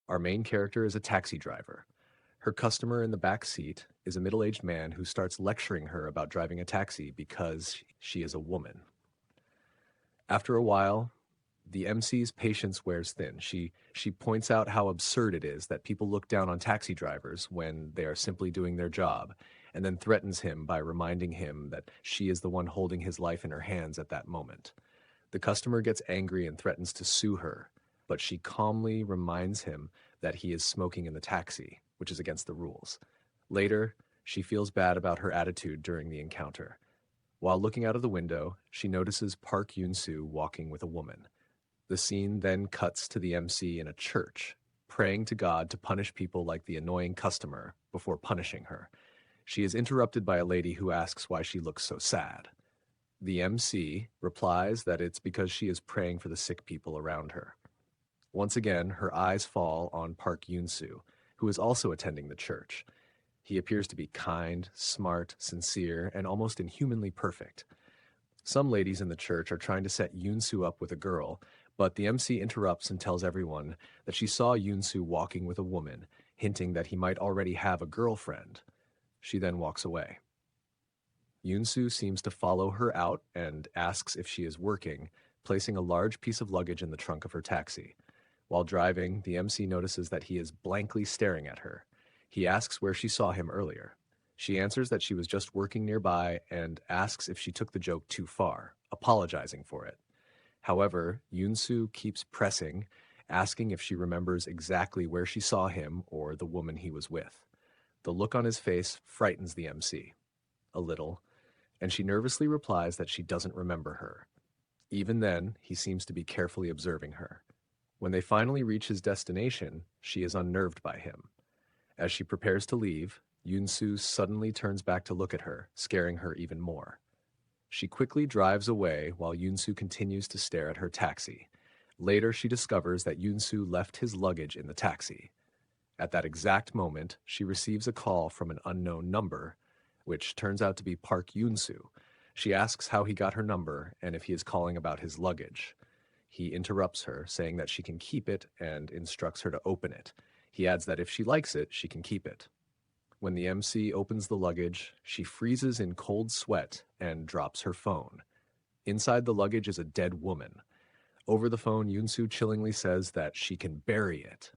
Our main character is a taxi driver. Her customer in the back seat is a middle-aged man who starts lecturing her about driving a taxi because she is a woman. After a while, the MC's patience wears thin. She points out how absurd it is that people look down on taxi drivers when they are simply doing their job, and then threatens him by reminding him that she is the one holding his life in her hands at that moment. The customer gets angry and threatens to sue her, but she calmly reminds him that he is smoking in the taxi, which is against the rules. Later, she feels bad about her attitude during the encounter. While looking out of the window, she notices Park Yoon-soo walking with a woman. The scene then cuts to the MC in a church, praying to God to punish people like the annoying customer before punishing her. She is interrupted by a lady who asks why she looks so sad. The MC replies that it's because she is praying for the sick people around her. Once again, her eyes fall on Park Yoon-soo, who is also attending the church. He appears to be kind, smart, sincere, and almost inhumanly perfect. Some ladies in the church are trying to set Yoon-soo up with a girl, but the MC interrupts and tells everyone that she saw Yoon-soo walking with a woman, hinting that he might already have a girlfriend. She then walks away. Yoon-soo seems to follow her out and asks if she is working, placing a large piece of luggage in the trunk of her taxi. While driving, the MC notices that he is blankly staring at her. He asks where she saw him earlier. She answers that she was just working nearby and asks if she took the joke too far, apologizing for it. However, Yoon-soo keeps pressing, asking if she remembers exactly where she saw him or the woman he was with. The look on his face frightens the MC a little, and she nervously replies that she doesn't remember her. Even then, he seems to be carefully observing her. When they finally reach his destination, she is unnerved by him. As she prepares to leave, Yoon-soo suddenly turns back to look at her, scaring her even more. She quickly drives away while Yoon-soo continues to stare at her taxi. Later, she discovers that Yoon-soo left his luggage in the taxi. At that exact moment, she receives a call from an unknown number, which turns out to be Park Yoon-soo. She asks how he got her number and if he is calling about his luggage. He interrupts her, saying that she can keep it and instructs her to open it. He adds that if she likes it, she can keep it. When the MC opens the luggage, she freezes in cold sweat and drops her phone. Inside the luggage is a dead woman. Over the phone, Yoon-soo chillingly says that she can bury it.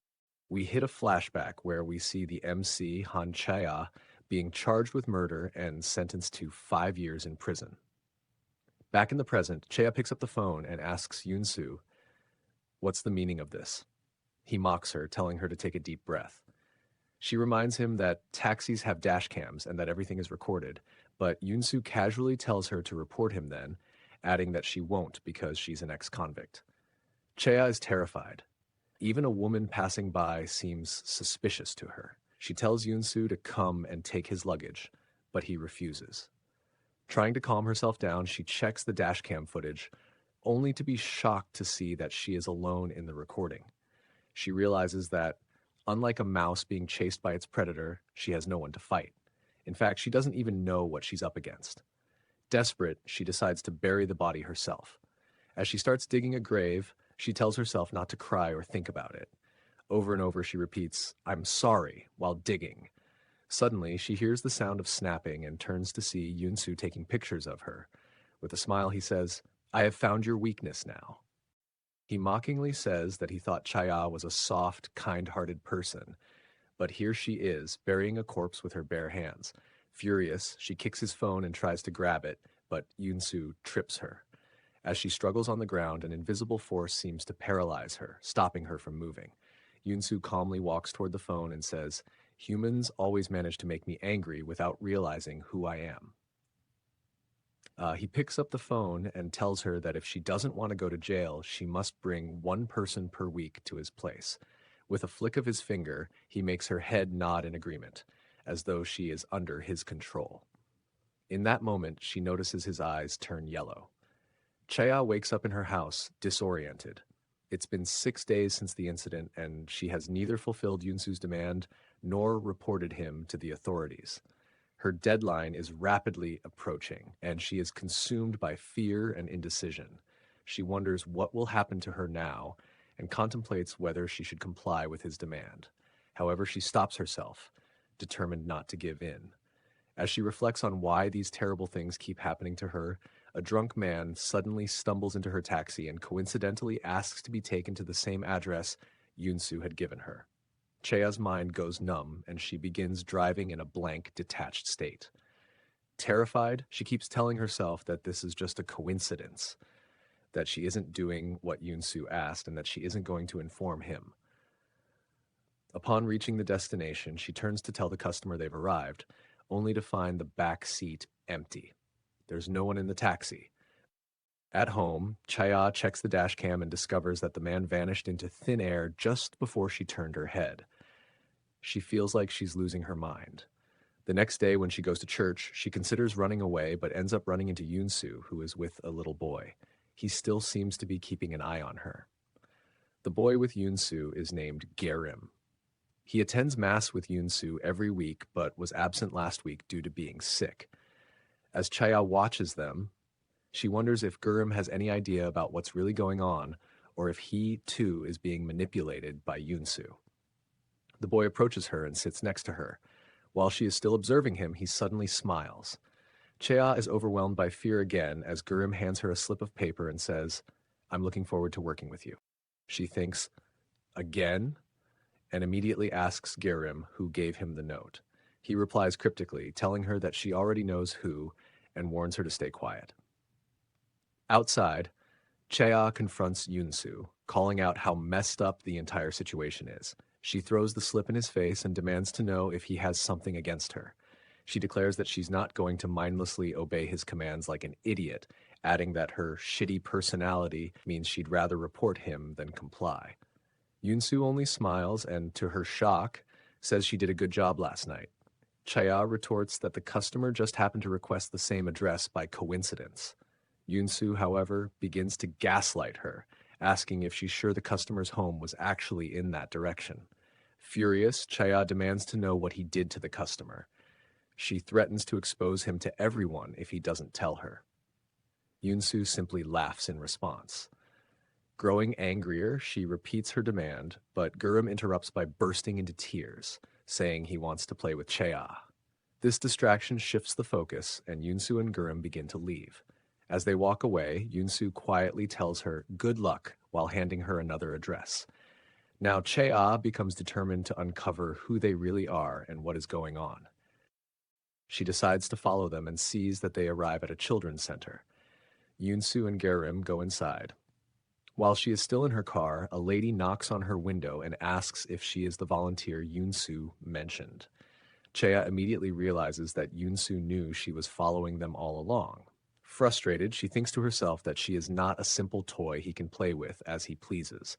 We hit a flashback where we see the MC, Han Chaya, being charged with murder and sentenced to 5 years in prison. Back in the present, Chaya picks up the phone and asks Yoon-soo, "What's the meaning of this?" He mocks her, telling her to take a deep breath. She reminds him that taxis have dash cams and that everything is recorded, but Yoon-soo casually tells her to report him then, adding that she won't because she's an ex-convict. Chaya is terrified. Even a woman passing by seems suspicious to her. She tells Yoon-soo to come and take his luggage, but he refuses. Trying to calm herself down, she checks the dashcam footage, only to be shocked to see that she is alone in the recording. She realizes that, unlike a mouse being chased by its predator, she has no one to fight. In fact, she doesn't even know what she's up against. Desperate, she decides to bury the body herself. As she starts digging a grave, she tells herself not to cry or think about it. Over and over she repeats, "I'm sorry," while digging. Suddenly, she hears the sound of snapping and turns to see Yoon-soo taking pictures of her. With a smile, he says, "I have found your weakness now." He mockingly says that he thought Chaya was a soft, kind-hearted person, but here she is, burying a corpse with her bare hands. Furious, she kicks his phone and tries to grab it, but Yoon-soo trips her. As she struggles on the ground, an invisible force seems to paralyze her, stopping her from moving. Yoon-soo calmly walks toward the phone and says, "Humans always manage to make me angry without realizing who I am." He picks up the phone and tells her that if she doesn't want to go to jail, she must bring one person per week to his place. With a flick of his finger, he makes her head nod in agreement, as though she is under his control. In that moment, she notices his eyes turn yellow. Chaya wakes up in her house, disoriented. It's been 6 days since the incident, and she has neither fulfilled Yoon-soo's demand nor reported him to the authorities. Her deadline is rapidly approaching, and she is consumed by fear and indecision. She wonders what will happen to her now, and contemplates whether she should comply with his demand. However, she stops herself, determined not to give in. As she reflects on why these terrible things keep happening to her, a drunk man suddenly stumbles into her taxi and coincidentally asks to be taken to the same address Yunsu had given her. Chea's mind goes numb and she begins driving in a blank, detached state. Terrified, she keeps telling herself that this is just a coincidence, that she isn't doing what Yunsu asked and that she isn't going to inform him. Upon reaching the destination, she turns to tell the customer they've arrived, only to find the back seat empty. There's no one in the taxi. At home, Chaya checks the dash cam and discovers that the man vanished into thin air just before she turned her head. She feels like she's losing her mind. The next day, when she goes to church, she considers running away but ends up running into Yunsu, who is with a little boy. He still seems to be keeping an eye on her. The boy with Yunsu is named Gerim. He attends Mass with Yunsu every week but was absent last week due to being sick. As Chaya watches them, she wonders if Gerim has any idea about what's really going on or if he, too, is being manipulated by Yunsu. The boy approaches her and sits next to her. While she is still observing him, he suddenly smiles. Chea is overwhelmed by fear again as Gerim hands her a slip of paper and says, "I'm looking forward to working with you." She thinks, "Again?" and immediately asks Gerim who gave him the note. He replies cryptically, telling her that she already knows who and warns her to stay quiet. Outside, Chea confronts Yunsu, calling out how messed up the entire situation is. She throws the slip in his face and demands to know if he has something against her. She declares that she's not going to mindlessly obey his commands like an idiot, adding that her shitty personality means she'd rather report him than comply. Yunsu only smiles and, to her shock, says she did a good job last night. Chaya retorts that the customer just happened to request the same address by coincidence. Yunsu, however, begins to gaslight her, asking if she's sure the customer's home was actually in that direction. Furious, Chaya demands to know what he did to the customer. She threatens to expose him to everyone if he doesn't tell her. Yunsu simply laughs in response. Growing angrier, she repeats her demand, but Gerim interrupts by bursting into tears, saying he wants to play with Chea. This distraction shifts the focus, and Yunsu and Gerim begin to leave. As they walk away, Yunsu quietly tells her good luck while handing her another address. Now Chea becomes determined to uncover who they really are and what is going on. She decides to follow them and sees that they arrive at a children's center. Yunsu and Gerim go inside. While she is still in her car, a lady knocks on her window and asks if she is the volunteer Yunsu mentioned. Chea immediately realizes that Yunsu knew she was following them all along. Frustrated, she thinks to herself that she is not a simple toy he can play with as he pleases.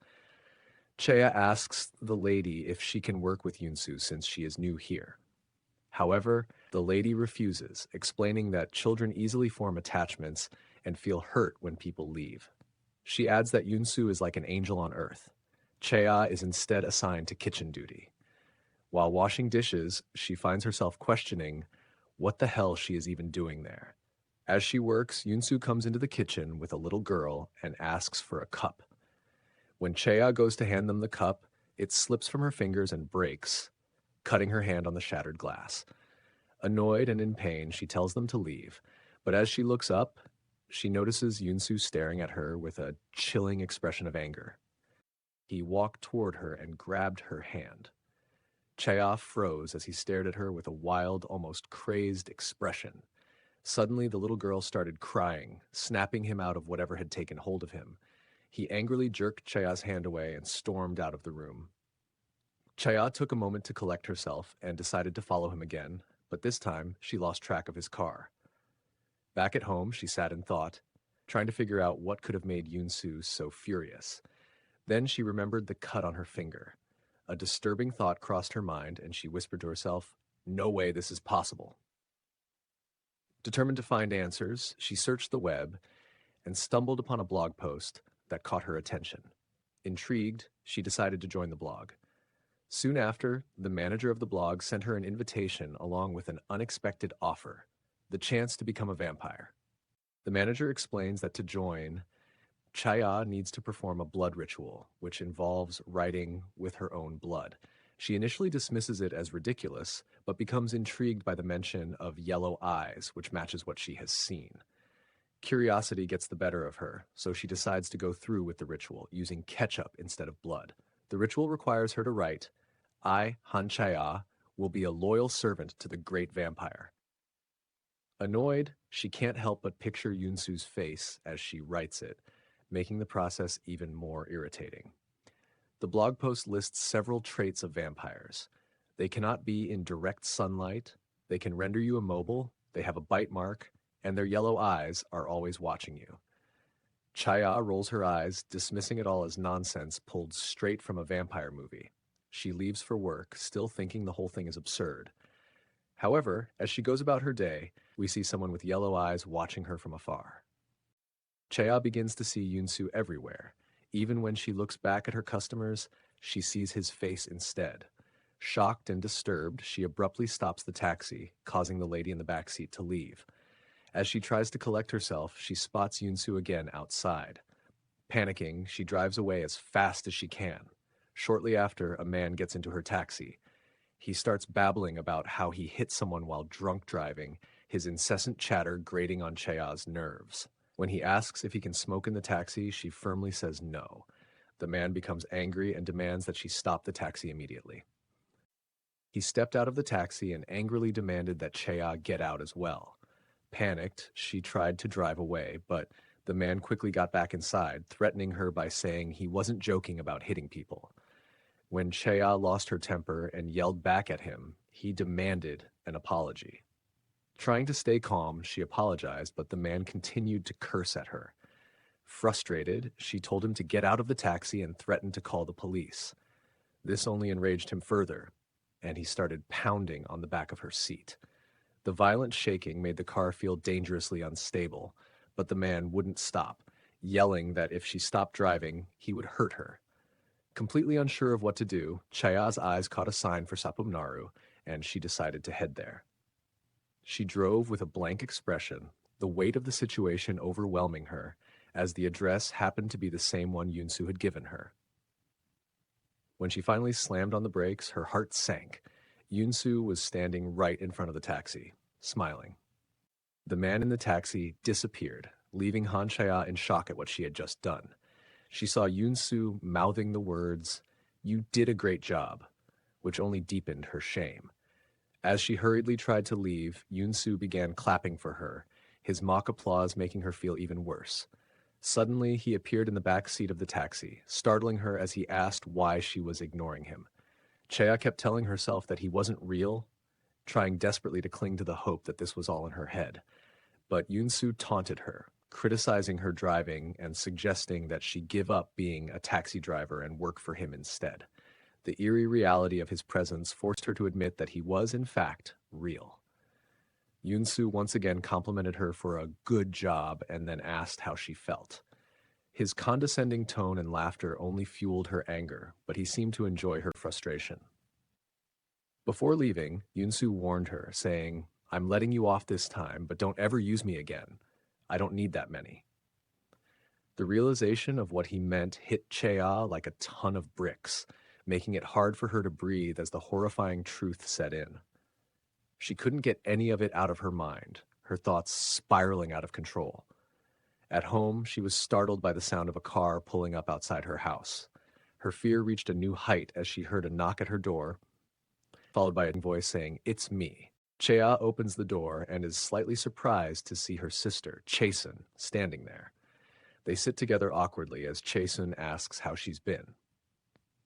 Chea asks the lady if she can work with Yunsu since she is new here. However, the lady refuses, explaining that children easily form attachments and feel hurt when people leave. She adds that Yunsu is like an angel on earth. Chea is instead assigned to kitchen duty. While washing dishes, she finds herself questioning what the hell she is even doing there. As she works, Yunsu comes into the kitchen with a little girl and asks for a cup. When Chea goes to hand them the cup, it slips from her fingers and breaks, cutting her hand on the shattered glass. Annoyed and in pain, she tells them to leave, but as she looks up, she notices Yunsu staring at her with a chilling expression of anger. He walked toward her and grabbed her hand. Chea froze as he stared at her with a wild, almost crazed expression. Suddenly, the little girl started crying, snapping him out of whatever had taken hold of him. He angrily jerked Chea's hand away and stormed out of the room. Chea took a moment to collect herself and decided to follow him again, but this time she lost track of his car. Back at home, she sat and thought, trying to figure out what could have made Yunsu so furious. Then she remembered the cut on her finger. A disturbing thought crossed her mind, and she whispered to herself, "No way this is possible." Determined to find answers, she searched the web and stumbled upon a blog post that caught her attention. Intrigued, she decided to join the blog. Soon after, the manager of the blog sent her an invitation along with an unexpected offer: the chance to become a vampire. The manager explains that to join, Chaya needs to perform a blood ritual, which involves writing with her own blood. She initially dismisses it as ridiculous, but becomes intrigued by the mention of yellow eyes, which matches what she has seen. Curiosity gets the better of her, so she decides to go through with the ritual, using ketchup instead of blood. The ritual requires her to write, I, Han Chaya, will be a loyal servant to the great vampire. Annoyed, she can't help but picture Yunsu's face as she writes it, making the process even more irritating. The blog post lists several traits of vampires. They cannot be in direct sunlight, they can render you immobile, they have a bite mark, and their yellow eyes are always watching you. Chaya rolls her eyes, dismissing it all as nonsense pulled straight from a vampire movie. She leaves for work, still thinking the whole thing is absurd. However, as she goes about her day, we see someone with yellow eyes watching her from afar. Chaya begins to see Yunsu everywhere. Even when she looks back at her customers, she sees his face instead. Shocked and disturbed, she abruptly stops the taxi, causing the lady in the back seat to leave. As she tries to collect herself, she spots Yunsu again outside. Panicking, she drives away as fast as she can. Shortly after, a man gets into her taxi. He starts babbling about how he hit someone while drunk driving, his incessant chatter grating on Chaya's nerves. When he asks if he can smoke in the taxi, she firmly says no. The man becomes angry and demands that she stop the taxi immediately. He stepped out of the taxi and angrily demanded that Chaya get out as well. Panicked, she tried to drive away, but the man quickly got back inside, threatening her by saying he wasn't joking about hitting people. When Chaya lost her temper and yelled back at him, he demanded an apology. Trying to stay calm, she apologized, but the man continued to curse at her. Frustrated, she told him to get out of the taxi and threatened to call the police. This only enraged him further, and he started pounding on the back of her seat. The violent shaking made the car feel dangerously unstable, but the man wouldn't stop, yelling that if she stopped driving, he would hurt her. Completely unsure of what to do, Chaya's eyes caught a sign for Sapumnaru, and she decided to head there. She drove with a blank expression, the weight of the situation overwhelming her, as the address happened to be the same one Yunsu had given her. When she finally slammed on the brakes, her heart sank. Yunsu was standing right in front of the taxi, smiling. The man in the taxi disappeared, leaving Han Chaya in shock at what she had just done. She saw Yunsu mouthing the words, "You did a great job," which only deepened her shame. As she hurriedly tried to leave, Yunsu began clapping for her, his mock applause making her feel even worse. Suddenly, he appeared in the back seat of the taxi, startling her as he asked why she was ignoring him. Chaya kept telling herself that he wasn't real, trying desperately to cling to the hope that this was all in her head. But Yunsu taunted her, criticizing her driving and suggesting that she give up being a taxi driver and work for him instead. The eerie reality of his presence forced her to admit that he was, in fact, real. Yunsu once again complimented her for a good job and then asked how she felt. His condescending tone and laughter only fueled her anger, but he seemed to enjoy her frustration. Before leaving, Yunsu warned her, saying, "I'm letting you off this time, but don't ever use me again. I don't need that many." The realization of what he meant hit Chea like a ton of bricks, making it hard for her to breathe as the horrifying truth set in. She couldn't get any of it out of her mind, her thoughts spiraling out of control. At home, she was startled by the sound of a car pulling up outside her house. Her fear reached a new height as she heard a knock at her door, followed by a voice saying, "It's me." Chea opens the door and is slightly surprised to see her sister, Chasen, standing there. They sit together awkwardly as Chasen asks how she's been.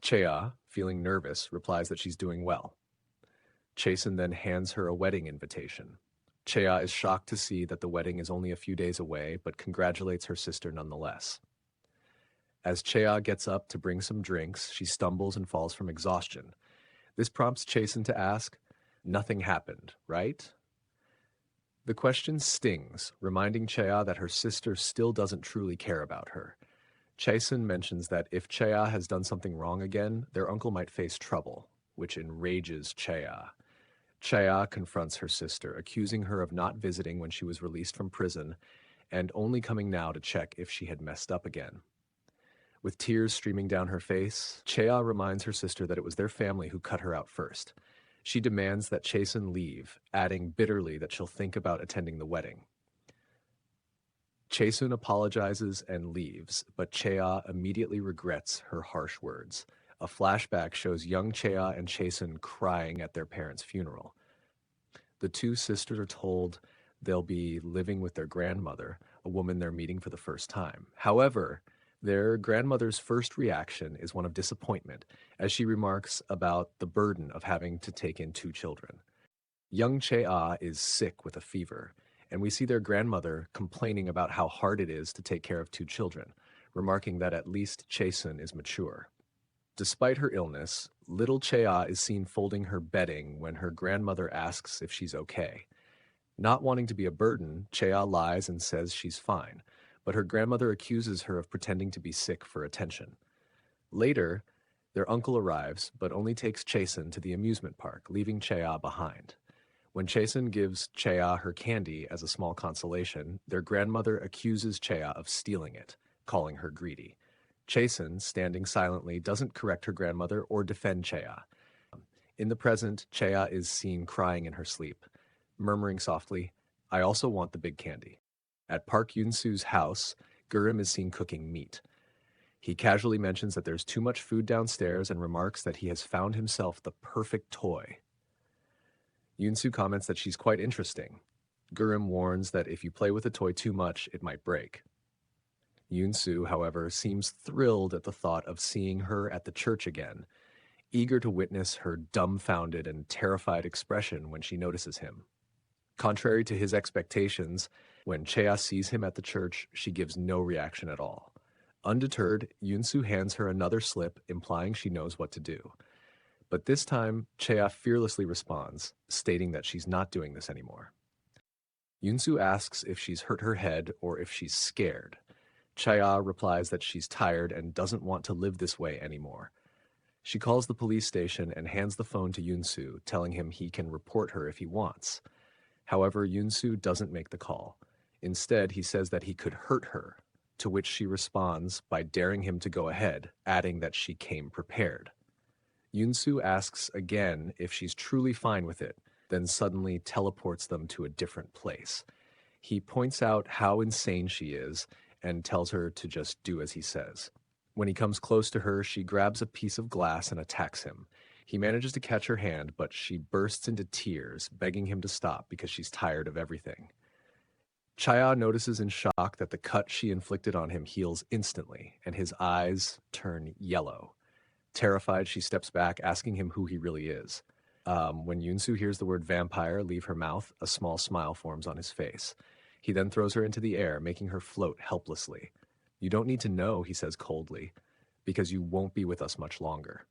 Chea, feeling nervous, replies that she's doing well. Chasen then hands her a wedding invitation. Chea is shocked to see that the wedding is only a few days away, but congratulates her sister nonetheless. As Chea gets up to bring some drinks, she stumbles and falls from exhaustion. This prompts Chasen to ask, "Nothing happened, right?" The question stings, reminding Chea that her sister still doesn't truly care about her. Chasen mentions that if Chea has done something wrong again, their uncle might face trouble, which enrages Chea. Chea confronts her sister, accusing her of not visiting when she was released from prison and only coming now to check if she had messed up again. With tears streaming down her face, Chea reminds her sister that it was their family who cut her out first. She demands that Chasen leave, adding bitterly that she'll think about attending the wedding. Chasun apologizes and leaves, but Chea immediately regrets her harsh words. A flashback shows young Chea and Chasun crying at their parents' funeral. The two sisters are told they'll be living with their grandmother, a woman they're meeting for the first time. However, their grandmother's first reaction is one of disappointment, as she remarks about the burden of having to take in two children. Young Chea is sick with a fever, and we see their grandmother complaining about how hard it is to take care of two children, remarking that at least Chasun is mature. Despite her illness, little Chea is seen folding her bedding when her grandmother asks if she's okay. Not wanting to be a burden, Chea lies and says she's fine, but her grandmother accuses her of pretending to be sick for attention. Later, their uncle arrives, but only takes Chasun to the amusement park, leaving Chea behind. When Chasen gives Chea her candy as a small consolation, their grandmother accuses Chea of stealing it, calling her greedy. Chasen, standing silently, doesn't correct her grandmother or defend Chea. In the present, Chea is seen crying in her sleep, murmuring softly, "I also want the big candy." At Park Yunsu's house, Gurim is seen cooking meat. He casually mentions that there's too much food downstairs and remarks that he has found himself the perfect toy. Yunsu comments that she's quite interesting. Gurim warns that if you play with a toy too much, it might break. Yunsu, however, seems thrilled at the thought of seeing her at the church again, eager to witness her dumbfounded and terrified expression when she notices him. Contrary to his expectations, when Chea sees him at the church, she gives no reaction at all. Undeterred, Yunsu hands her another slip, implying she knows what to do. But this time, Chea fearlessly responds, stating that she's not doing this anymore. Yunsu asks if she's hurt her head or if she's scared. Chea replies that she's tired and doesn't want to live this way anymore. She calls the police station and hands the phone to Yunsu, telling him he can report her if he wants. However, Yunsu doesn't make the call. Instead, he says that he could hurt her, to which she responds by daring him to go ahead, adding that she came prepared. Yunsu asks again if she's truly fine with it, then suddenly teleports them to a different place. He points out how insane she is and tells her to just do as he says. When he comes close to her, she grabs a piece of glass and attacks him. He manages to catch her hand, but she bursts into tears, begging him to stop because she's tired of everything. Chaya notices in shock that the cut she inflicted on him heals instantly, and his eyes turn yellow. Terrified, she steps back, asking him who he really is. When Yunsu hears the word vampire leave her mouth, a small smile forms on his face. He then throws her into the air, making her float helplessly. "You don't need to know," he says coldly, "because you won't be with us much longer."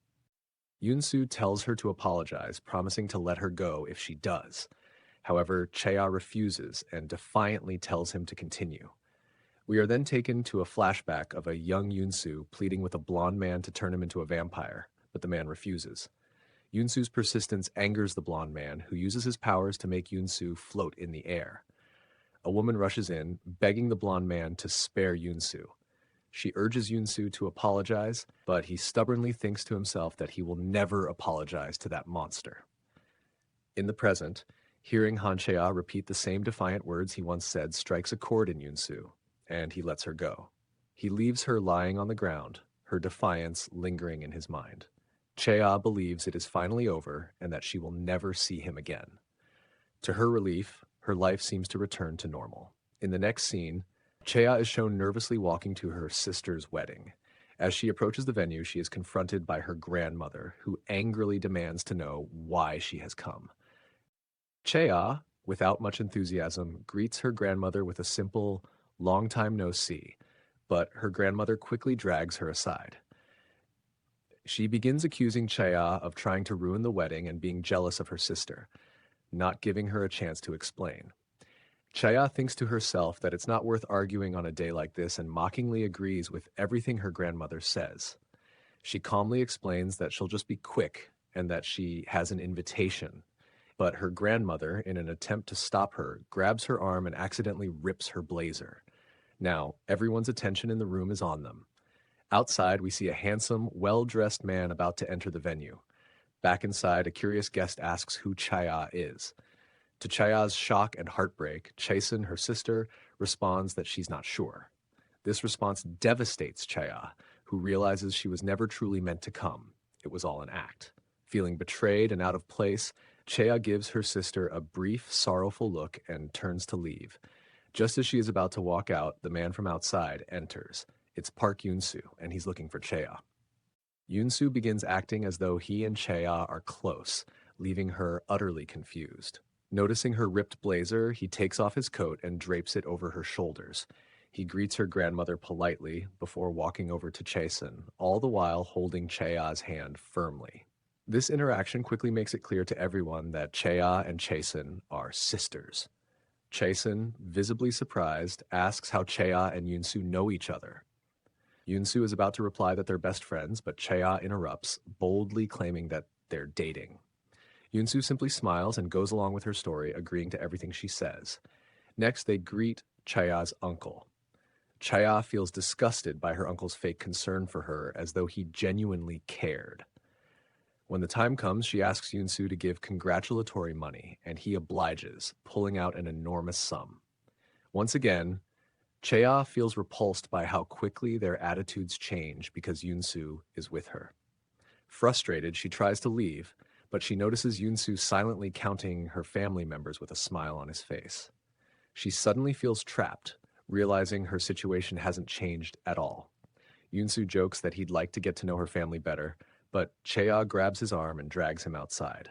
Yunsu tells her to apologize, promising to let her go if she does. However, Chea refuses and defiantly tells him to continue. We are then taken to a flashback of a young Yunsu pleading with a blonde man to turn him into a vampire, but the man refuses. Yunsu's persistence angers the blonde man, who uses his powers to make Yunsu float in the air. A woman rushes in, begging the blonde man to spare Yunsu. She urges Yunsu to apologize, but he stubbornly thinks to himself that he will never apologize to that monster. In the present, hearing Hanchea repeat the same defiant words he once said strikes a chord in Yunsu, and he lets her go. He leaves her lying on the ground, her defiance lingering in his mind. Chea believes it is finally over and that she will never see him again. To her relief, her life seems to return to normal. In the next scene, Chea is shown nervously walking to her sister's wedding. As she approaches the venue, she is confronted by her grandmother, who angrily demands to know why she has come. Chea, without much enthusiasm, greets her grandmother with a simple, "Long time no see," but her grandmother quickly drags her aside. She begins accusing Chea of trying to ruin the wedding and being jealous of her sister, not giving her a chance to explain. Chea thinks to herself that it's not worth arguing on a day like this and mockingly agrees with everything her grandmother says. She calmly explains that she'll just be quick and that she has an invitation. But her grandmother, in an attempt to stop her, grabs her arm and accidentally rips her blazer. Now, everyone's attention in the room is on them. Outside, we see a handsome, well-dressed man about to enter the venue. Back inside, a curious guest asks who Chaya is. To Chaya's shock and heartbreak, Chasen, her sister, responds that she's not sure. This response devastates Chaya, who realizes she was never truly meant to come. It was all an act. Feeling betrayed and out of place, Chaya gives her sister a brief, sorrowful look and turns to leave. Just as she is about to walk out, the man from outside enters. It's Park Yoon-soo, and he's looking for Chaya. Yoon-soo begins acting as though he and Chaya are close, leaving her utterly confused. Noticing her ripped blazer, he takes off his coat and drapes it over her shoulders. He greets her grandmother politely before walking over to Chasen, all the while holding Chaya's hand firmly. This interaction quickly makes it clear to everyone that Chaya and Chasen are sisters. Chasen, visibly surprised, asks how Chaya and Yoon-soo know each other. Yoon-soo is about to reply that they're best friends, but Chaya interrupts, boldly claiming that they're dating. Yoon-soo simply smiles and goes along with her story, agreeing to everything she says. Next, they greet Chaya's uncle. Chaya feels disgusted by her uncle's fake concern for her, as though he genuinely cared. When the time comes, she asks Yoon-soo to give congratulatory money, and he obliges, pulling out an enormous sum. Once again, Chaya feels repulsed by how quickly their attitudes change because Yoon-soo is with her. Frustrated, she tries to leave, but she notices Yoon-soo silently counting her family members with a smile on his face. She suddenly feels trapped, realizing her situation hasn't changed at all. Yoon-soo jokes that he'd like to get to know her family better, but Chaya grabs his arm and drags him outside.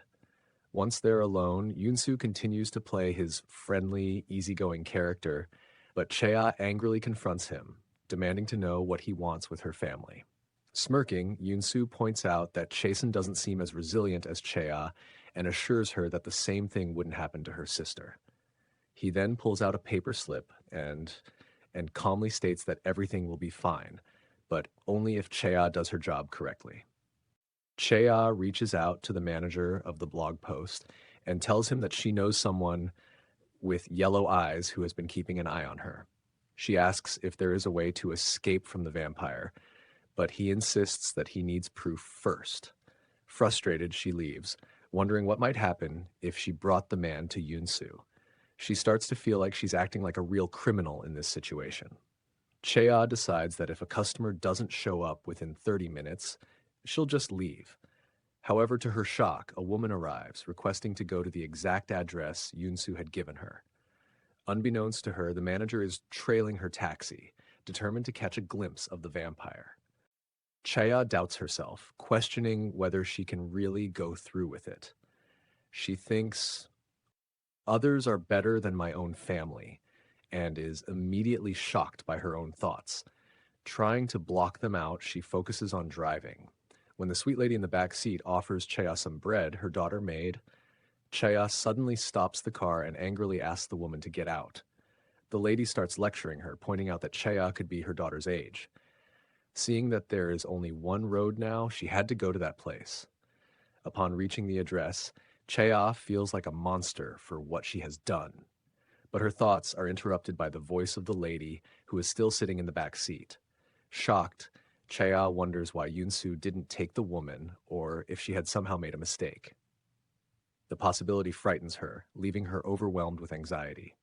Once they're alone, Yoon-soo continues to play his friendly, easygoing character, but Chaya angrily confronts him, demanding to know what he wants with her family. Smirking, Yoon-soo points out that Chasen doesn't seem as resilient as Chaya and assures her that the same thing wouldn't happen to her sister. He then pulls out a paper slip and calmly states that everything will be fine, but only if Chaya does her job correctly. Chaya reaches out to the manager of the blog post and tells him that she knows someone with yellow eyes who has been keeping an eye on her. She asks if there is a way to escape from the vampire, but he insists that he needs proof first. Frustrated, she leaves, wondering what might happen if she brought the man to Yoon-soo. She starts to feel like she's acting like a real criminal in this situation. Chaya decides that if a customer doesn't show up within 30 minutes, she'll just leave. However, to her shock, a woman arrives, requesting to go to the exact address Yoon-soo had given her. Unbeknownst to her, the manager is trailing her taxi, determined to catch a glimpse of the vampire. Chaya doubts herself, questioning whether she can really go through with it. She thinks, others are better than my own family, and is immediately shocked by her own thoughts. Trying to block them out, she focuses on driving. When the sweet lady in the back seat offers Chaya some bread her daughter made, Chaya suddenly stops the car and angrily asks the woman to get out. The lady starts lecturing her, pointing out that Chaya could be her daughter's age. Seeing that there is only one road now, she had to go to that place. Upon reaching the address, Chaya feels like a monster for what she has done. But her thoughts are interrupted by the voice of the lady who is still sitting in the back seat. Shocked, Chaya wonders why Yoon-soo didn't take the woman, or if she had somehow made a mistake. The possibility frightens her, leaving her overwhelmed with anxiety.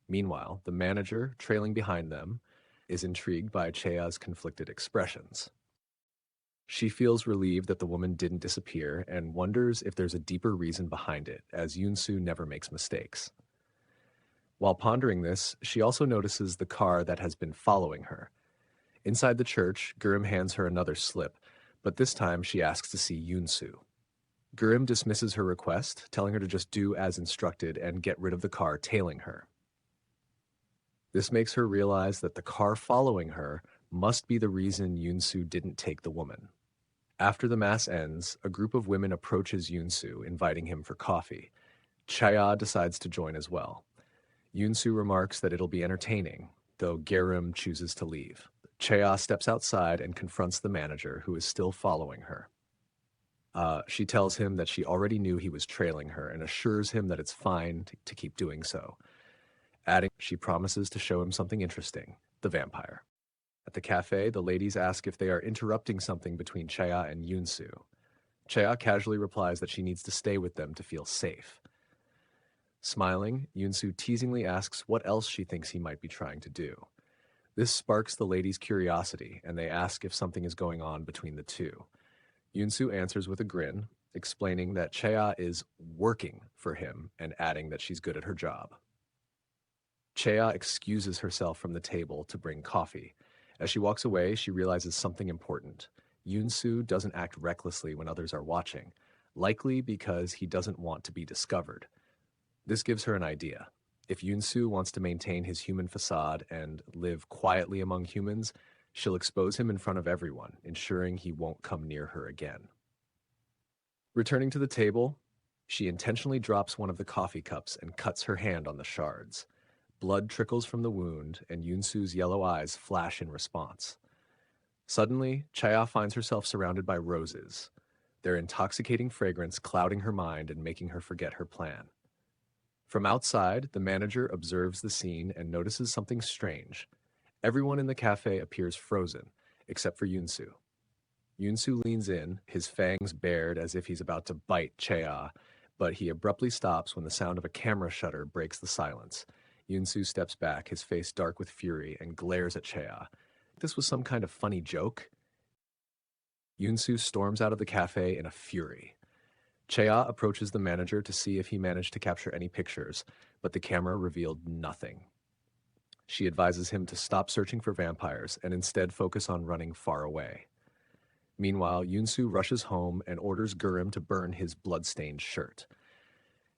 Meanwhile, the manager, trailing behind them, is intrigued by Chaya's conflicted expressions. She feels relieved that the woman didn't disappear and wonders if there's a deeper reason behind it, as Yoon-soo never makes mistakes. While pondering this, she also notices the car that has been following her. Inside the church, Gurim hands her another slip, but this time she asks to see Yoon-soo. Gurim dismisses her request, telling her to just do as instructed and get rid of the car tailing her. This makes her realize that the car following her must be the reason Yoon-soo didn't take the woman. After the mass ends, a group of women approaches Yoon-soo, inviting him for coffee. Chaya decides to join as well. Yoon-soo remarks that it'll be entertaining, though Gurim chooses to leave. Chaya steps outside and confronts the manager, who is still following her. She tells him that she already knew he was trailing her and assures him that it's fine to keep doing so. Adding, she promises to show him something interesting, the vampire. At the cafe, the ladies ask if they are interrupting something between Chaya and Yunsu. Chaya casually replies that she needs to stay with them to feel safe. Smiling, Yunsu teasingly asks what else she thinks he might be trying to do. This sparks the ladies' curiosity, and they ask if something is going on between the two. Yunsu answers with a grin, explaining that Chea is working for him and adding that she's good at her job. Chea excuses herself from the table to bring coffee. As she walks away, she realizes something important. Yunsu doesn't act recklessly when others are watching, likely because he doesn't want to be discovered. This gives her an idea. If Yunsu wants to maintain his human facade and live quietly among humans, she'll expose him in front of everyone, ensuring he won't come near her again. Returning to the table, she intentionally drops one of the coffee cups and cuts her hand on the shards. Blood trickles from the wound, and Yunsu's yellow eyes flash in response. Suddenly, Chaya finds herself surrounded by roses, their intoxicating fragrance clouding her mind and making her forget her plan. From outside, the manager observes the scene and notices something strange. Everyone in the cafe appears frozen, except for Yunsu. Yunsu leans in, his fangs bared as if he's about to bite Chea, but he abruptly stops when the sound of a camera shutter breaks the silence. Yunsu steps back, his face dark with fury, and glares at Chea. This was some kind of funny joke? Yunsu storms out of the cafe in a fury. Chea approaches the manager to see if he managed to capture any pictures, but the camera revealed nothing. She advises him to stop searching for vampires and instead focus on running far away. Meanwhile, Yunsu rushes home and orders Gurim to burn his blood-stained shirt.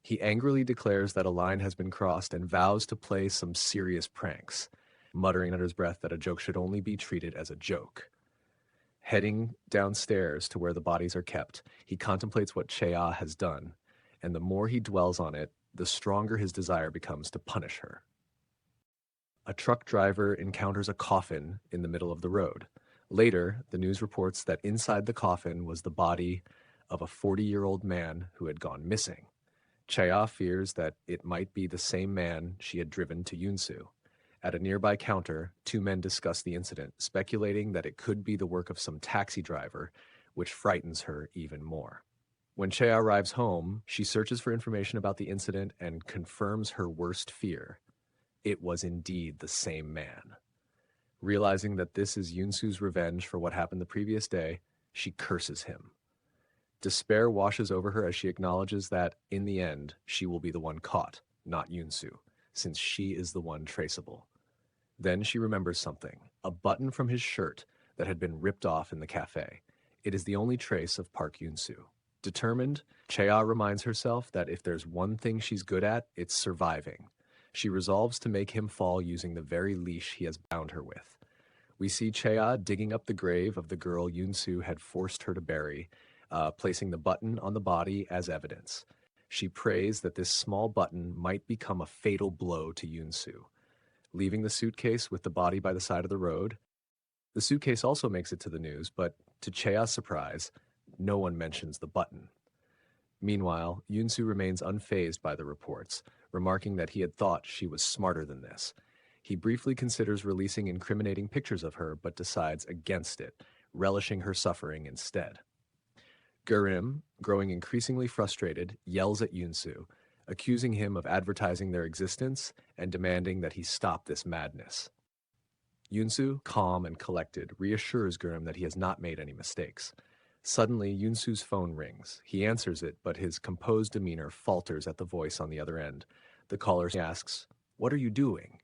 He angrily declares that a line has been crossed and vows to play some serious pranks, muttering under his breath that a joke should only be treated as a joke. Heading downstairs to where the bodies are kept, he contemplates what Chea has done, and the more he dwells on it, the stronger his desire becomes to punish her. A truck driver encounters a coffin in the middle of the road. Later, the news reports that inside the coffin was the body of a 40-year-old man who had gone missing. Chea fears that it might be the same man she had driven to Yunsu. At a nearby counter, two men discuss the incident, speculating that it could be the work of some taxi driver, which frightens her even more. When Chea arrives home, she searches for information about the incident and confirms her worst fear. It was indeed the same man. Realizing that this is Yunsu's revenge for what happened the previous day, she curses him. Despair washes over her as she acknowledges that, in the end, she will be the one caught, not Yunsu, since she is the one traceable. Then she remembers something, a button from his shirt that had been ripped off in the cafe. It is the only trace of Park Yunsu. Determined, Chea reminds herself that if there's one thing she's good at, it's surviving. She resolves to make him fall using the very leash he has bound her with. We see Chea digging up the grave of the girl Yunsu had forced her to bury, placing the button on the body as evidence. She prays that this small button might become a fatal blow to Yunsu. Leaving the suitcase with the body by the side of the road, the suitcase also makes it to the news, but to Chea's surprise, no one mentions the button. Meanwhile, Yunsu remains unfazed by the reports, remarking that he had thought she was smarter than this. He briefly considers releasing incriminating pictures of her, but decides against it, relishing her suffering instead. Gurim, growing increasingly frustrated, yells at Yunsu, accusing him of advertising their existence and demanding that he stop this madness. Yunsu, calm and collected, reassures Gurim that he has not made any mistakes. Suddenly, Yunsu's phone rings. He answers it, but his composed demeanor falters at the voice on the other end. The caller asks, "What are you doing?"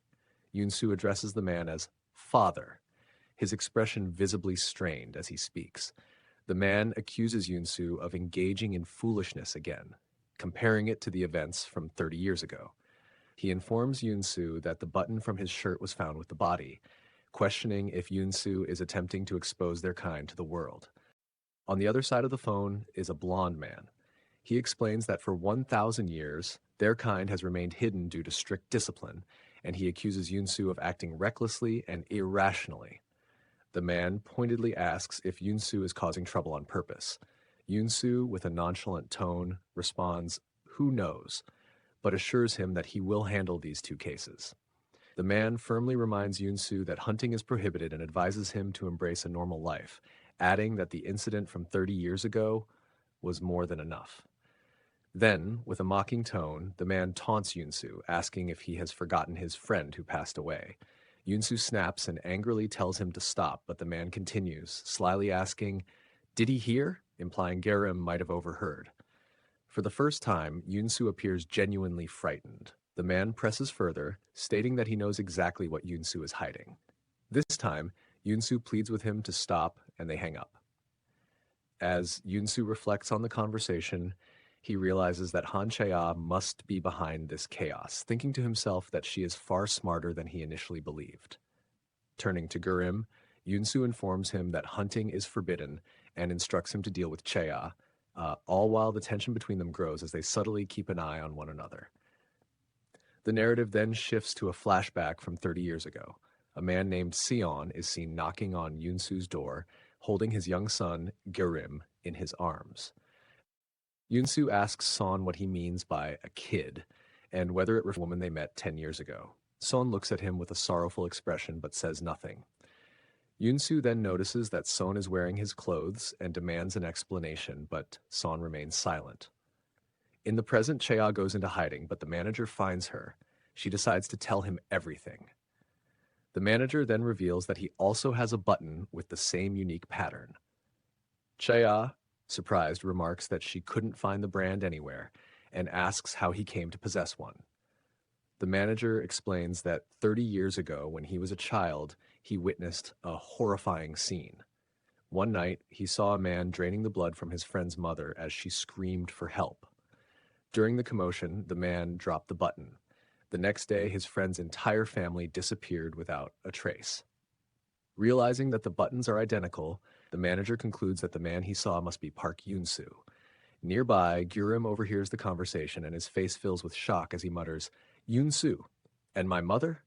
Yunsu addresses the man as "father," his expression visibly strained as he speaks. The man accuses Yunsu of engaging in foolishness again, comparing it to the events from 30 years ago. He informs Yunsu that the button from his shirt was found with the body, questioning if Yunsu is attempting to expose their kind to the world. On the other side of the phone is a blond man. He explains that for 1,000 years, their kind has remained hidden due to strict discipline, and he accuses Yunsu of acting recklessly and irrationally. The man pointedly asks if Yunsu is causing trouble on purpose. Yunsu, with a nonchalant tone, responds, "Who knows?" but assures him that he will handle these two cases. The man firmly reminds Yunsu that hunting is prohibited and advises him to embrace a normal life, adding that the incident from 30 years ago was more than enough. Then, with a mocking tone, the man taunts Yunsu, asking if he has forgotten his friend who passed away. Yunsu snaps and angrily tells him to stop, but the man continues, slyly asking, "Did he hear?" implying Gerim might have overheard. For the first time, Yunsu appears genuinely frightened. The man presses further, stating that he knows exactly what Yunsu is hiding. This time, Yunsu pleads with him to stop, and they hang up. As Yunsu reflects on the conversation, he realizes that Han Chea must be behind this chaos, thinking to himself that she is far smarter than he initially believed. Turning to Gerim, Yunsu informs him that hunting is forbidden and instructs him to deal with Chea, all while the tension between them grows as they subtly keep an eye on one another. The narrative then shifts to a flashback from 30 years ago. A man named Sion is seen knocking on Yunsu's door, holding his young son, Gerim, in his arms. Yunsu asks Son what he means by a kid, and whether it refers to the woman they met 10 years ago. Son looks at him with a sorrowful expression but says nothing. Yunsu then notices that Son is wearing his clothes and demands an explanation, but Son remains silent. In the present, Chea goes into hiding, but the manager finds her. She decides to tell him everything. The manager then reveals that he also has a button with the same unique pattern. Chea, surprised, remarks that she couldn't find the brand anywhere and asks how he came to possess one. The manager explains that 30 years ago, when he was a child, he witnessed a horrifying scene. One night, he saw a man draining the blood from his friend's mother as she screamed for help. During the commotion, the man dropped the button. The next day, his friend's entire family disappeared without a trace. Realizing that the buttons are identical, the manager concludes that the man he saw must be Park Yunsu. Nearby, Gerim overhears the conversation and his face fills with shock as he mutters, "Yunsu, and my mother?"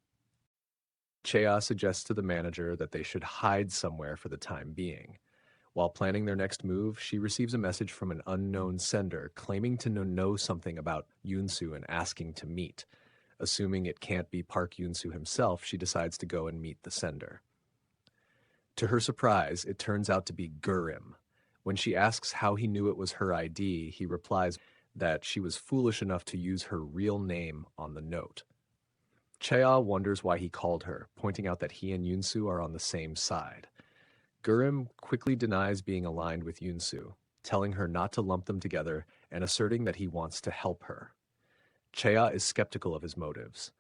Chea suggests to the manager that they should hide somewhere for the time being. While planning their next move, she receives a message from an unknown sender claiming to know something about Yunsu and asking to meet. Assuming it can't be Park Yunsu himself, she decides to go and meet the sender. To her surprise, it turns out to be Gerim. When she asks how he knew it was her ID, he replies that she was foolish enough to use her real name on the note. Chea wonders why he called her, pointing out that he and Yunsu are on the same side. Gerim quickly denies being aligned with Yunsu, telling her not to lump them together and asserting that he wants to help her. Chea is skeptical of his motives.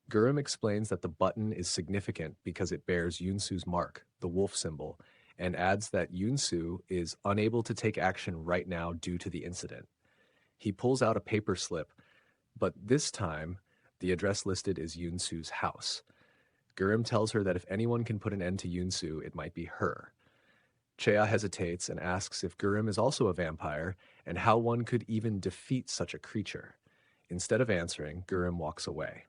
Gerim explains that the button is significant because it bears Yunsu's mark, the wolf symbol, and adds that Yunsu is unable to take action right now due to the incident. He pulls out a paper slip, but this time, the address listed is Yunsu's house. Gerim tells her that if anyone can put an end to Yunsu, it might be her. Chea hesitates and asks if Gerim is also a vampire and how one could even defeat such a creature. Instead of answering, Gerim walks away.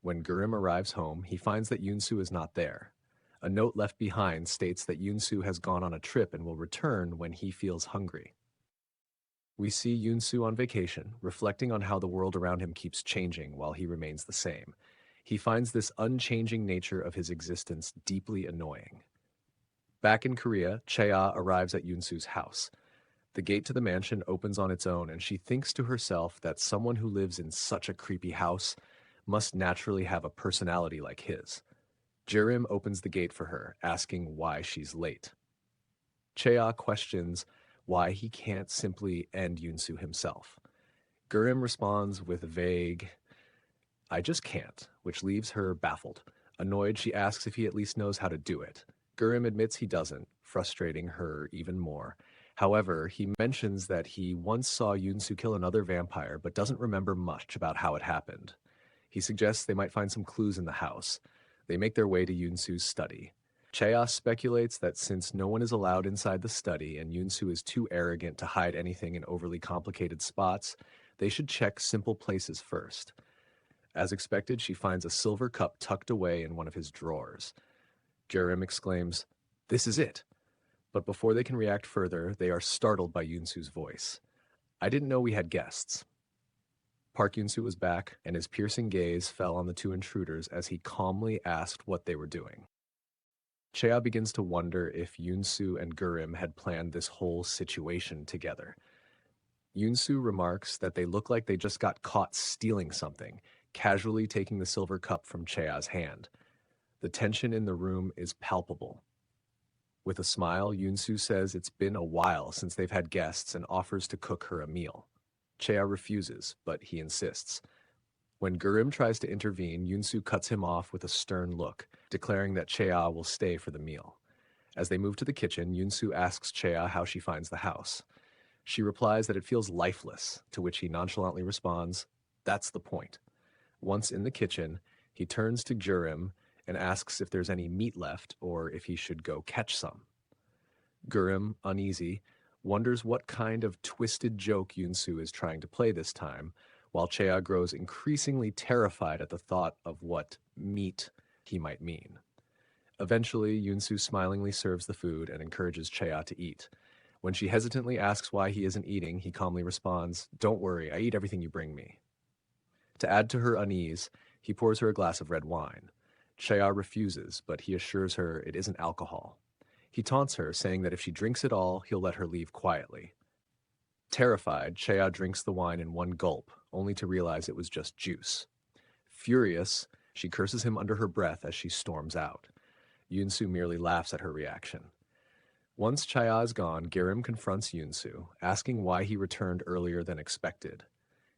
When Gerim arrives home, he finds that Yunsu is not there. A note left behind states that Yunsu has gone on a trip and will return when he feels hungry. We see Yunsu on vacation, reflecting on how the world around him keeps changing while he remains the same. He finds this unchanging nature of his existence deeply annoying. Back in Korea, Chea arrives at Yunsu's house. The gate to the mansion opens on its own, and she thinks to herself that someone who lives in such a creepy house must naturally have a personality like his. Gerim opens the gate for her, asking why she's late. Chea questions why he can't simply end Yunsu himself. Gerim responds with a vague, "I just can't," which leaves her baffled. Annoyed, she asks if he at least knows how to do it. Gerim admits he doesn't, frustrating her even more. However, he mentions that he once saw Yunsu kill another vampire, but doesn't remember much about how it happened. He suggests they might find some clues in the house. They make their way to Yunsu's study. Chea speculates that since no one is allowed inside the study and Yunsu is too arrogant to hide anything in overly complicated spots, they should check simple places first. As expected, she finds a silver cup tucked away in one of his drawers. Gerim exclaims, "This is it!" But before they can react further, they are startled by Yunsu's voice. "I didn't know we had guests." Park Yun-soo was back, and his piercing gaze fell on the two intruders as he calmly asked what they were doing. Chea begins to wonder if Yun-soo and Gurim had planned this whole situation together. Yun-soo remarks that they look like they just got caught stealing something, casually taking the silver cup from Chea's hand. The tension in the room is palpable. With a smile, Yun-soo says it's been a while since they've had guests and offers to cook her a meal. Chea refuses, but he insists. When Gurim tries to intervene, Yun-soo cuts him off with a stern look, declaring that Chea will stay for the meal. As they move to the kitchen, Yun-soo asks Chea how she finds the house. She replies that it feels lifeless, to which he nonchalantly responds, "That's the point." Once in the kitchen, he turns to Gurim and asks if there's any meat left or if he should go catch some. Gurim, uneasy, wonders what kind of twisted joke Yun-soo is trying to play this time, while Chea grows increasingly terrified at the thought of what meat he might mean. Eventually, Yun-soo smilingly serves the food and encourages Chea to eat. When she hesitantly asks why he isn't eating, he calmly responds, "Don't worry, I eat everything you bring me." To add to her unease, he pours her a glass of red wine. Chea refuses, but he assures her it isn't alcohol. He taunts her, saying that if she drinks it all, he'll let her leave quietly. Terrified, Chea drinks the wine in one gulp, only to realize it was just juice. Furious, she curses him under her breath as she storms out. Yun-soo merely laughs at her reaction. Once Chea is gone, Gurim confronts Yun-soo, asking why he returned earlier than expected.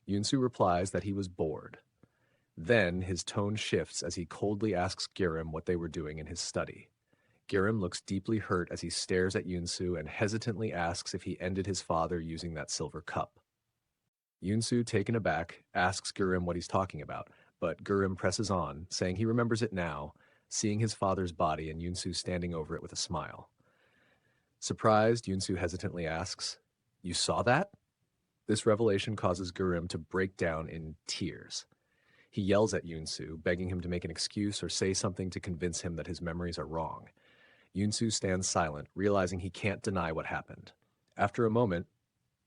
Yun-soo replies that he was bored. Then his tone shifts as he coldly asks Gurim what they were doing in his study. Gurim looks deeply hurt as he stares at Yun-soo and hesitantly asks if he ended his father using that silver cup. Yun-soo, taken aback, asks Gurim what he's talking about, but Gurim presses on, saying he remembers it now, seeing his father's body and Yun-soo standing over it with a smile. Surprised, Yun-soo hesitantly asks, "You saw that?" This revelation causes Gurim to break down in tears. He yells at Yun-soo, begging him to make an excuse or say something to convince him that his memories are wrong. Yun-soo stands silent, realizing he can't deny what happened. After a moment,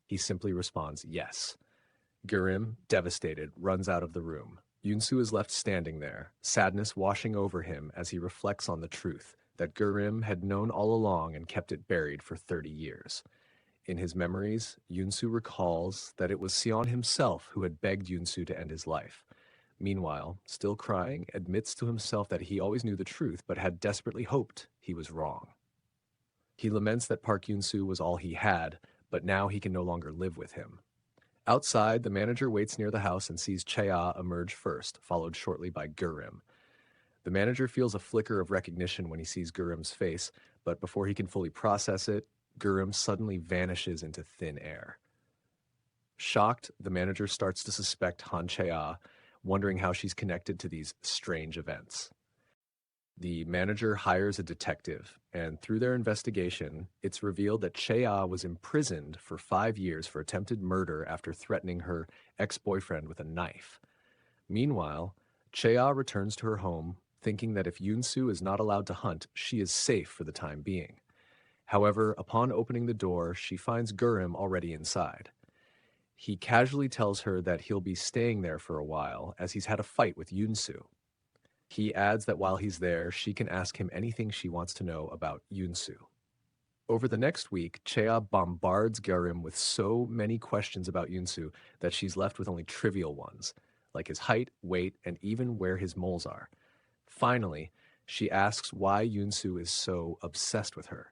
he simply responds, "Yes." Gurim, devastated, runs out of the room. Yun-soo is left standing there, sadness washing over him as he reflects on the truth that Gurim had known all along and kept it buried for 30 years. In his memories, Yun-soo recalls that it was Sion himself who had begged Yun-soo to end his life. Meanwhile, still crying, admits to himself that he always knew the truth but had desperately hoped he was wrong. He laments that Park Yun-soo was all he had, but now he can no longer live with him. Outside, the manager waits near the house and sees Chea emerge first, followed shortly by Gurim. The manager feels a flicker of recognition when he sees Gurim's face, but before he can fully process it, Gurim suddenly vanishes into thin air. Shocked, the manager starts to suspect Han Chea, wondering how she's connected to these strange events. The manager hires a detective, and through their investigation, it's revealed that Chea was imprisoned for 5 years for attempted murder after threatening her ex-boyfriend with a knife. Meanwhile, Chea returns to her home, thinking that if Yun-soo is not allowed to hunt, she is safe for the time being. However, upon opening the door, she finds Gurim already inside. He casually tells her that he'll be staying there for a while, as he's had a fight with Yun-soo. He adds that while he's there, she can ask him anything she wants to know about Yun-soo. Over the next week, Chea bombards Gurim with so many questions about Yun-soo that she's left with only trivial ones, like his height, weight, and even where his moles are. Finally, she asks why Yun-soo is so obsessed with her.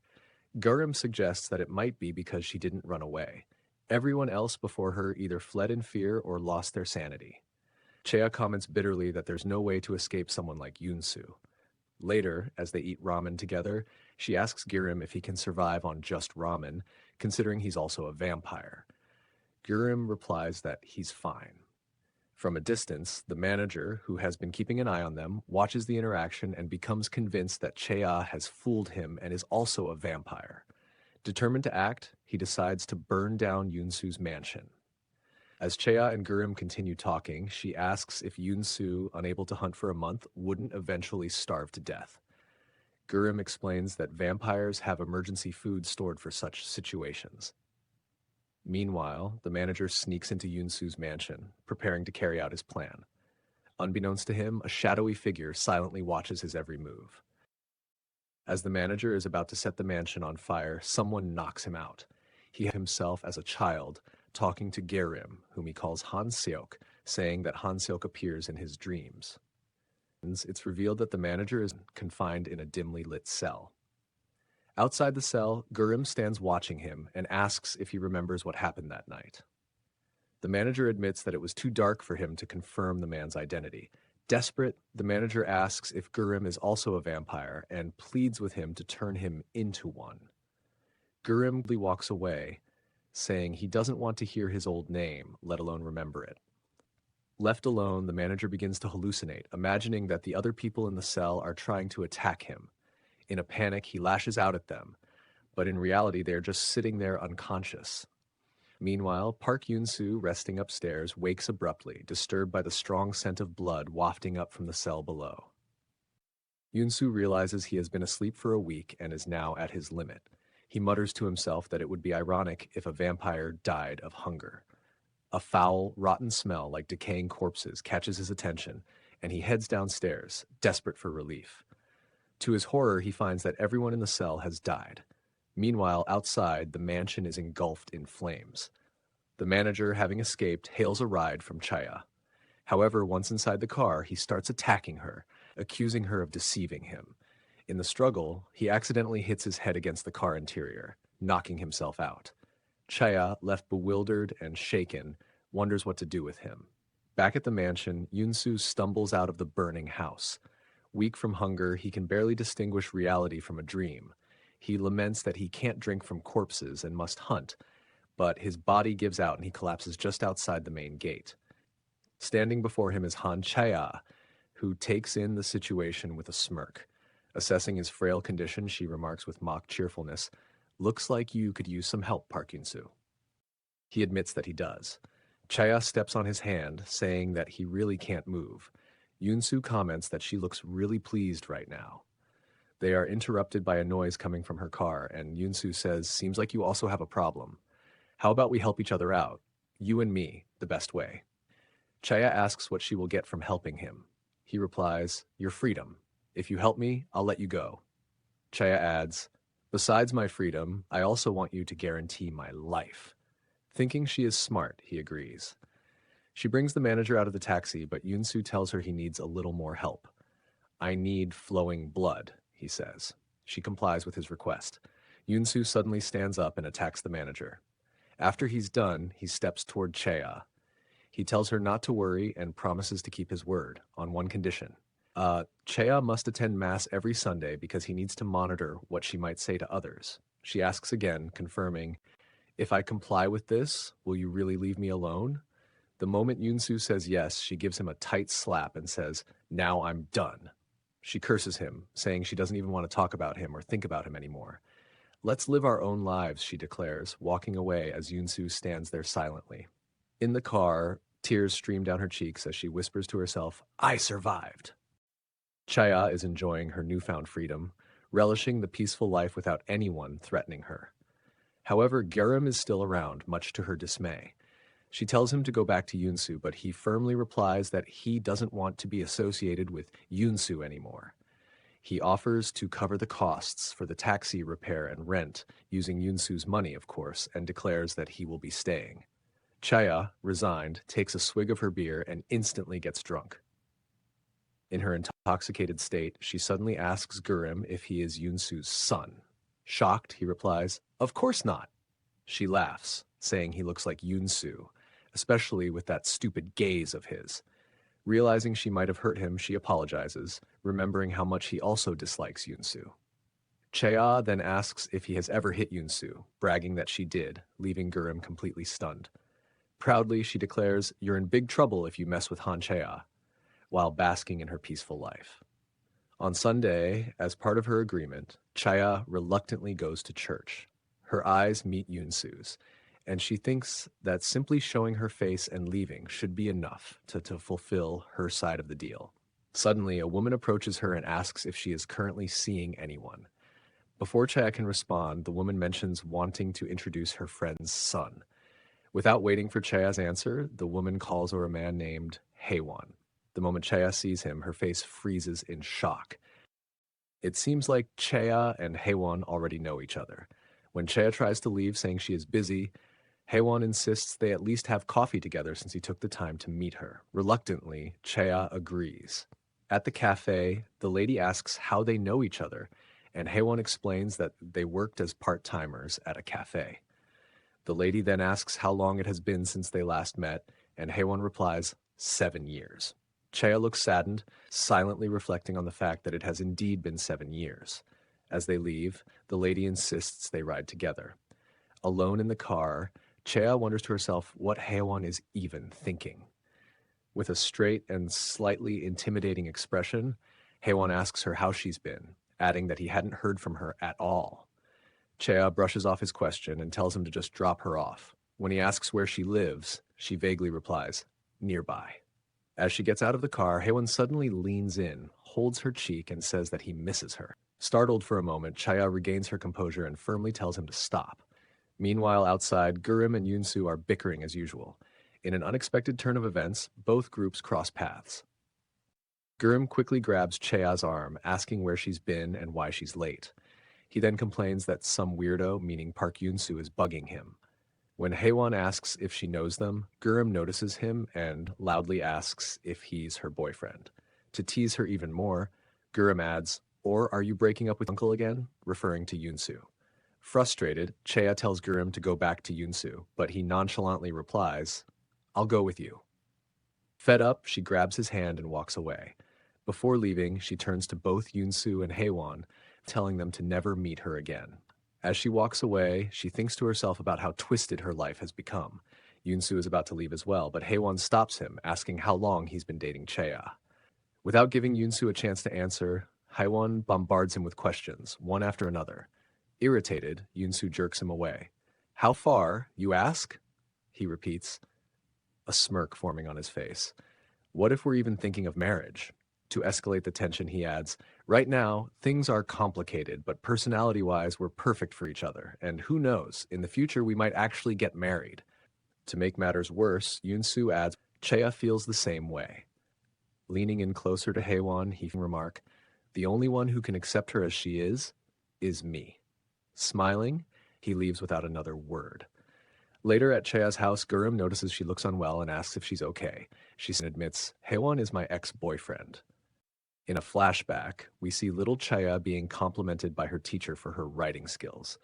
Gurim suggests that it might be because she didn't run away. Everyone else before her either fled in fear or lost their sanity. Chea comments bitterly that there's no way to escape someone like Yun-soo. Later, as they eat ramen together, she asks Gurim if he can survive on just ramen, considering he's also a vampire. Gurim replies that he's fine. From a distance, the manager, who has been keeping an eye on them, watches the interaction and becomes convinced that Chea has fooled him and is also a vampire. Determined to act, he decides to burn down Yun-soo's mansion. As Chea and Gurim continue talking, she asks if Yun-soo, unable to hunt for a month, wouldn't eventually starve to death. Gurim explains that vampires have emergency food stored for such situations. Meanwhile, the manager sneaks into Yunsu's mansion, preparing to carry out his plan. Unbeknownst to him, a shadowy figure silently watches his every move. As the manager is about to set the mansion on fire, someone knocks him out. He himself as a child, talking to Gerim, whom he calls Han Seok, saying that Han Seok appears in his dreams. It's revealed that the manager is confined in a dimly lit cell. Outside the cell, Gerim stands watching him and asks if he remembers what happened that night. The manager admits that it was too dark for him to confirm the man's identity. Desperate, the manager asks if Gerim is also a vampire and pleads with him to turn him into one. Gerim walks away, saying he doesn't want to hear his old name, let alone remember it. Left alone, the manager begins to hallucinate, imagining that the other people in the cell are trying to attack him. In a panic, he lashes out at them, but in reality, they are just sitting there unconscious. Meanwhile, Park Yoon-soo, resting upstairs, wakes abruptly, disturbed by the strong scent of blood wafting up from the cell below. Yoon-soo realizes he has been asleep for a week and is now at his limit. He mutters to himself that it would be ironic if a vampire died of hunger. A foul, rotten smell like decaying corpses catches his attention, and he heads downstairs, desperate for relief. To his horror, he finds that everyone in the cell has died. Meanwhile, outside, the mansion is engulfed in flames. The manager, having escaped, hails a ride from Chaya. However, once inside the car, he starts attacking her, accusing her of deceiving him. In the struggle, he accidentally hits his head against the car interior, knocking himself out. Chaya, left bewildered and shaken, wonders what to do with him. Back at the mansion, Yoon-soo stumbles out of the burning house. Weak from hunger, he can barely distinguish reality from a dream. He laments that he can't drink from corpses and must hunt, but his body gives out and he collapses just outside the main gate. Standing before him is Han Chaya, who takes in the situation with a smirk. Assessing his frail condition, she remarks with mock cheerfulness, "Looks like you could use some help, Park Yoon-soo." He admits that he does. Chaya steps on his hand, saying that he really can't move. Yoon-soo comments that she looks really pleased right now. They are interrupted by a noise coming from her car, and Yoon-soo says, "Seems like you also have a problem. How about we help each other out? You and me, the best way." Chaya asks what she will get from helping him. He replies, "Your freedom. If you help me, I'll let you go." Chaya adds, "Besides my freedom, I also want you to guarantee my life." Thinking she is smart, he agrees. She brings the manager out of the taxi, but Yoon-soo tells her he needs a little more help. "I need flowing blood," he says. She complies with his request. Yoon-soo suddenly stands up and attacks the manager. After he's done, he steps toward Chaya. He tells her not to worry and promises to keep his word, on one condition. Chaya must attend Mass every Sunday because he needs to monitor what she might say to others. She asks again, confirming, "If I comply with this, will you really leave me alone?" The moment Yoon-soo says yes, she gives him a tight slap and says, "Now I'm done." She curses him, saying she doesn't even want to talk about him or think about him anymore. "Let's live our own lives," she declares, walking away as Yoon-soo stands there silently. In the car, tears stream down her cheeks as she whispers to herself, "I survived." Chaya is enjoying her newfound freedom, relishing the peaceful life without anyone threatening her. However, Gerim is still around, much to her dismay. She tells him to go back to Yoon-soo, but he firmly replies that he doesn't want to be associated with Yoon-soo anymore. He offers to cover the costs for the taxi repair and rent, using Yoon-soo's money, of course, and declares that he will be staying. Chaya, resigned, takes a swig of her beer and instantly gets drunk. In her intoxicated state, she suddenly asks Gerim if he is Yoon-soo's son. Shocked, he replies, "Of course not." She laughs, saying he looks like Yoon-soo, especially with that stupid gaze of his. Realizing she might have hurt him, she apologizes, remembering how much he also dislikes Yoon-soo. Chaya then asks if he has ever hit Yoon-soo, bragging that she did, leaving Gerim completely stunned. Proudly, she declares, "You're in big trouble if you mess with Han Chaya," while basking in her peaceful life. On Sunday, as part of her agreement, Chaya reluctantly goes to church. Her eyes meet Yoon-soo's, and she thinks that simply showing her face and leaving should be enough to fulfill her side of the deal. Suddenly, a woman approaches her and asks if she is currently seeing anyone. Before Chaya can respond, the woman mentions wanting to introduce her friend's son. Without waiting for Chea's answer, the woman calls over a man named Haewon. The moment Chea sees him, her face freezes in shock. It seems like Chea and Haewon already know each other. When Chea tries to leave, saying she is busy, Haewon insists they at least have coffee together since he took the time to meet her. Reluctantly, Chea agrees. At the cafe, the lady asks how they know each other, and Haewon explains that they worked as part-timers at a cafe. The lady then asks how long it has been since they last met, and Haewon replies, 7 years. Chea looks saddened, silently reflecting on the fact that it has indeed been 7 years. As they leave, the lady insists they ride together. Alone in the car, Chea wonders to herself what Haewon is even thinking. With a straight and slightly intimidating expression, Haewon asks her how she's been, adding that he hadn't heard from her at all. Chea brushes off his question and tells him to just drop her off. When he asks where she lives, she vaguely replies, nearby. As she gets out of the car, Haewon suddenly leans in, holds her cheek, and says that he misses her. Startled for a moment, Chea regains her composure and firmly tells him to stop. Meanwhile, outside, Gurim and Yunsu are bickering as usual. In an unexpected turn of events, both groups cross paths. Gurim quickly grabs Chea's arm, asking where she's been and why she's late. He then complains that some weirdo, meaning Park Yunsu, is bugging him. When Haewon asks if she knows them, Gurim notices him and loudly asks if he's her boyfriend. To tease her even more, Gurim adds, "Or are you breaking up with Uncle again?" referring to Yunsu. Frustrated, Chea tells Gurim to go back to Yunsu, but he nonchalantly replies, "I'll go with you." Fed up, she grabs his hand and walks away. Before leaving, she turns to both Yunsu and Haewon, telling them to never meet her again. As she walks away, she thinks to herself about how twisted her life has become. Yunsu is about to leave as well, but Haewon stops him, asking how long he's been dating Chea. Without giving Yunsu a chance to answer, Haewon bombards him with questions, one after another. Irritated, Yunsu jerks him away. "How far, you ask?" he repeats, a smirk forming on his face. "What if we're even thinking of marriage?" To escalate the tension, he adds, "Right now, things are complicated, but personality-wise, we're perfect for each other, and who knows, in the future we might actually get married." To make matters worse, Yunsu adds, "Chea feels the same way." Leaning in closer to Haewon, he can remark, "The only one who can accept her as she is me." Smiling, he leaves without another word. Later at Chea's house, Gurim notices she looks unwell and asks if she's okay. She admits, "Haewon is my ex-boyfriend." In a flashback, we see little Chea being complimented by her teacher for her writing skills.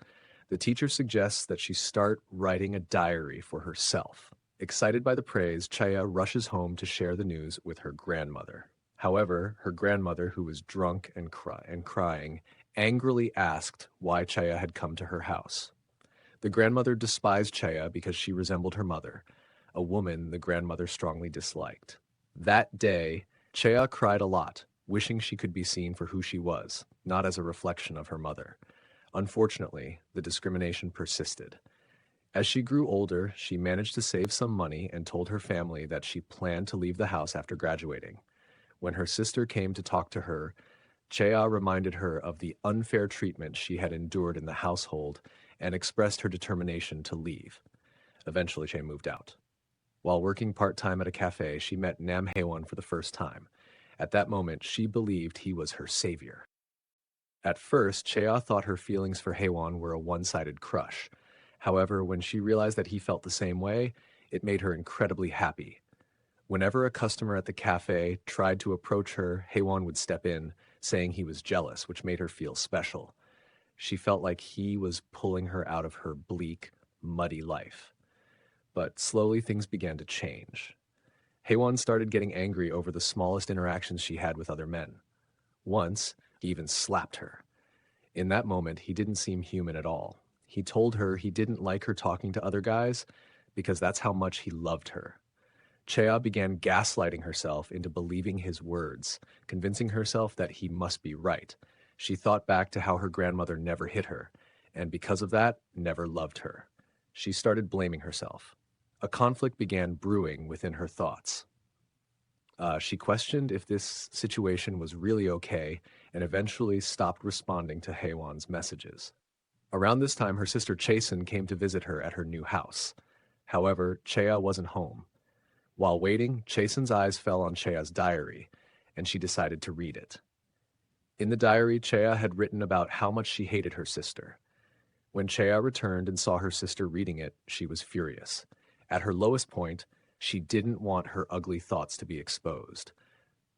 The teacher suggests that she start writing a diary for herself. Excited by the praise, Chea rushes home to share the news with her grandmother. However, her grandmother, who was drunk and crying, angrily asked why Chea had come to her house. The grandmother despised Chea because she resembled her mother, a woman the grandmother strongly disliked. That day, Chea cried a lot, wishing she could be seen for who she was, not as a reflection of her mother. Unfortunately, the discrimination persisted. As she grew older, she managed to save some money and told her family that she planned to leave the house after graduating. When her sister came to talk to her, Chea reminded her of the unfair treatment she had endured in the household and expressed her determination to leave. Eventually, Chea moved out. While working part-time at a cafe, she met Nam Haewon for the first time. At that moment, she believed he was her savior. At first, Chea thought her feelings for Haewon were a one-sided crush. However, when she realized that he felt the same way, it made her incredibly happy. Whenever a customer at the cafe tried to approach her, Haewon would step in, saying he was jealous, which made her feel special. She felt like he was pulling her out of her bleak, muddy life. But slowly things began to change. Haewon started getting angry over the smallest interactions she had with other men. Once, he even slapped her. In that moment, he didn't seem human at all. He told her he didn't like her talking to other guys because that's how much he loved her. Chea began gaslighting herself into believing his words, convincing herself that he must be right. She thought back to how her grandmother never hit her, and because of that, never loved her. She started blaming herself. A conflict began brewing within her thoughts. She questioned if this situation was really okay and eventually stopped responding to Haewon's messages. Around this time, her sister Chasen came to visit her at her new house. However, Chea wasn't home. While waiting, Chasen's eyes fell on Chea's diary, and she decided to read it. In the diary, Chea had written about how much she hated her sister. When Chea returned and saw her sister reading it, she was furious. At her lowest point, she didn't want her ugly thoughts to be exposed.